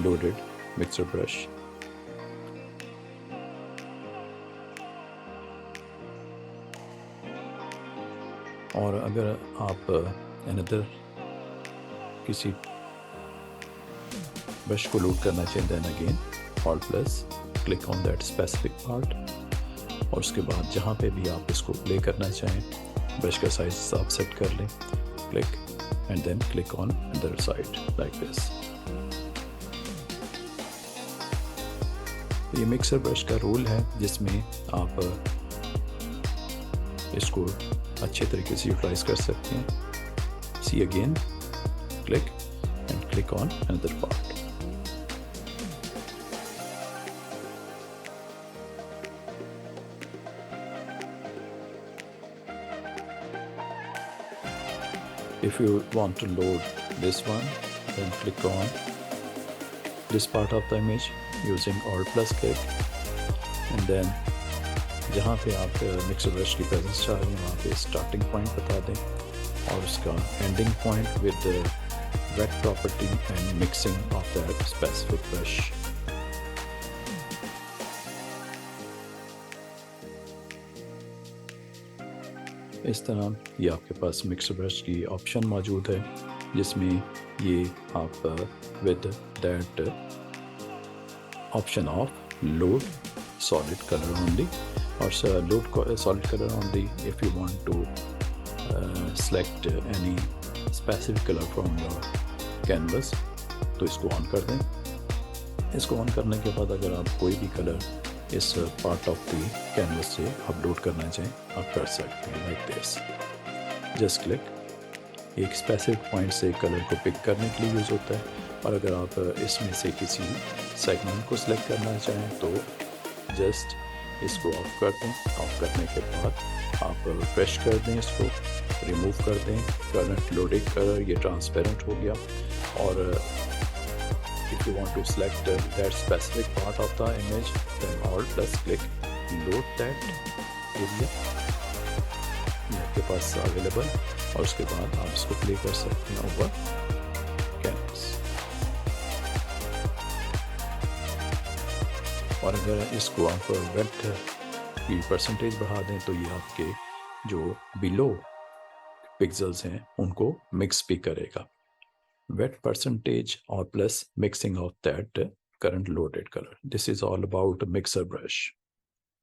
loaded mixer brush. और अगर आप अनदर किसी ब्रश को लोड करना चाहिए, then again Alt plus click on that specific part, और उसके बाद जहाँ पे भी आप इसको प्ले करना चाहें ब्रश का साइज आप सेट कर लें, click and then click on other side like this. ये मिक्सर ब्रश का रोल है जिसमें आप इसको अच्छे तरीके से यूटिलाइज कर सकते हैं। See again, click and click on another part. If you want to load this one, then click on this part of the image using Alt plus click, and then जहाँ पे आप मिक्सर ब्रश की presence चाह रहे हैं वहाँ पे starting point बता दें और उसका ending point with weight property and mixing of that specific brush. इस तरह ये आपके पास मिक्सर ब्रश की ऑप्शन मौजूद है जिसमें ये आप with that option of load solid color only, or load solid color only if you want to select any specific color from your canvas, तो इसको ऑन कर दें। इसको ऑन करने के बाद अगर आप कोई भी कलर इस पार्ट ऑफ द कैनवस से अपलोड करना चाहें आप कर सकते हैं लाइक दिस। Just click. एक स्पेसिफिक पॉइंट से कलर को पिक करने के लिए यूज़ होता है, और अगर आप इसमें से किसी सेगमेंट को सिलेक्ट करना चाहें तो जस्ट इसको ऑफ कर दें। ऑफ करने के बाद आप फ्रेश कर दें, इसको रिमूव कर दें। करंट लोडेड कलर ये ट्रांसपेरेंट हो गया। और if you want to select that specific part of the image then Alt plus click load that area, ये आपके पास अवेलेबल, और उसके बाद आप इसको प्ले कर सकते हैं ओवर कैनवस। और अगर इसको आप वेट की परसेंटेज बढ़ा दें तो ये आपके जो बिलो पिक्सेल्स हैं उनको मिक्स भी करेगा। वेट परसेंटेज और plus mixing of that current loaded colour. This is all about mixer brush.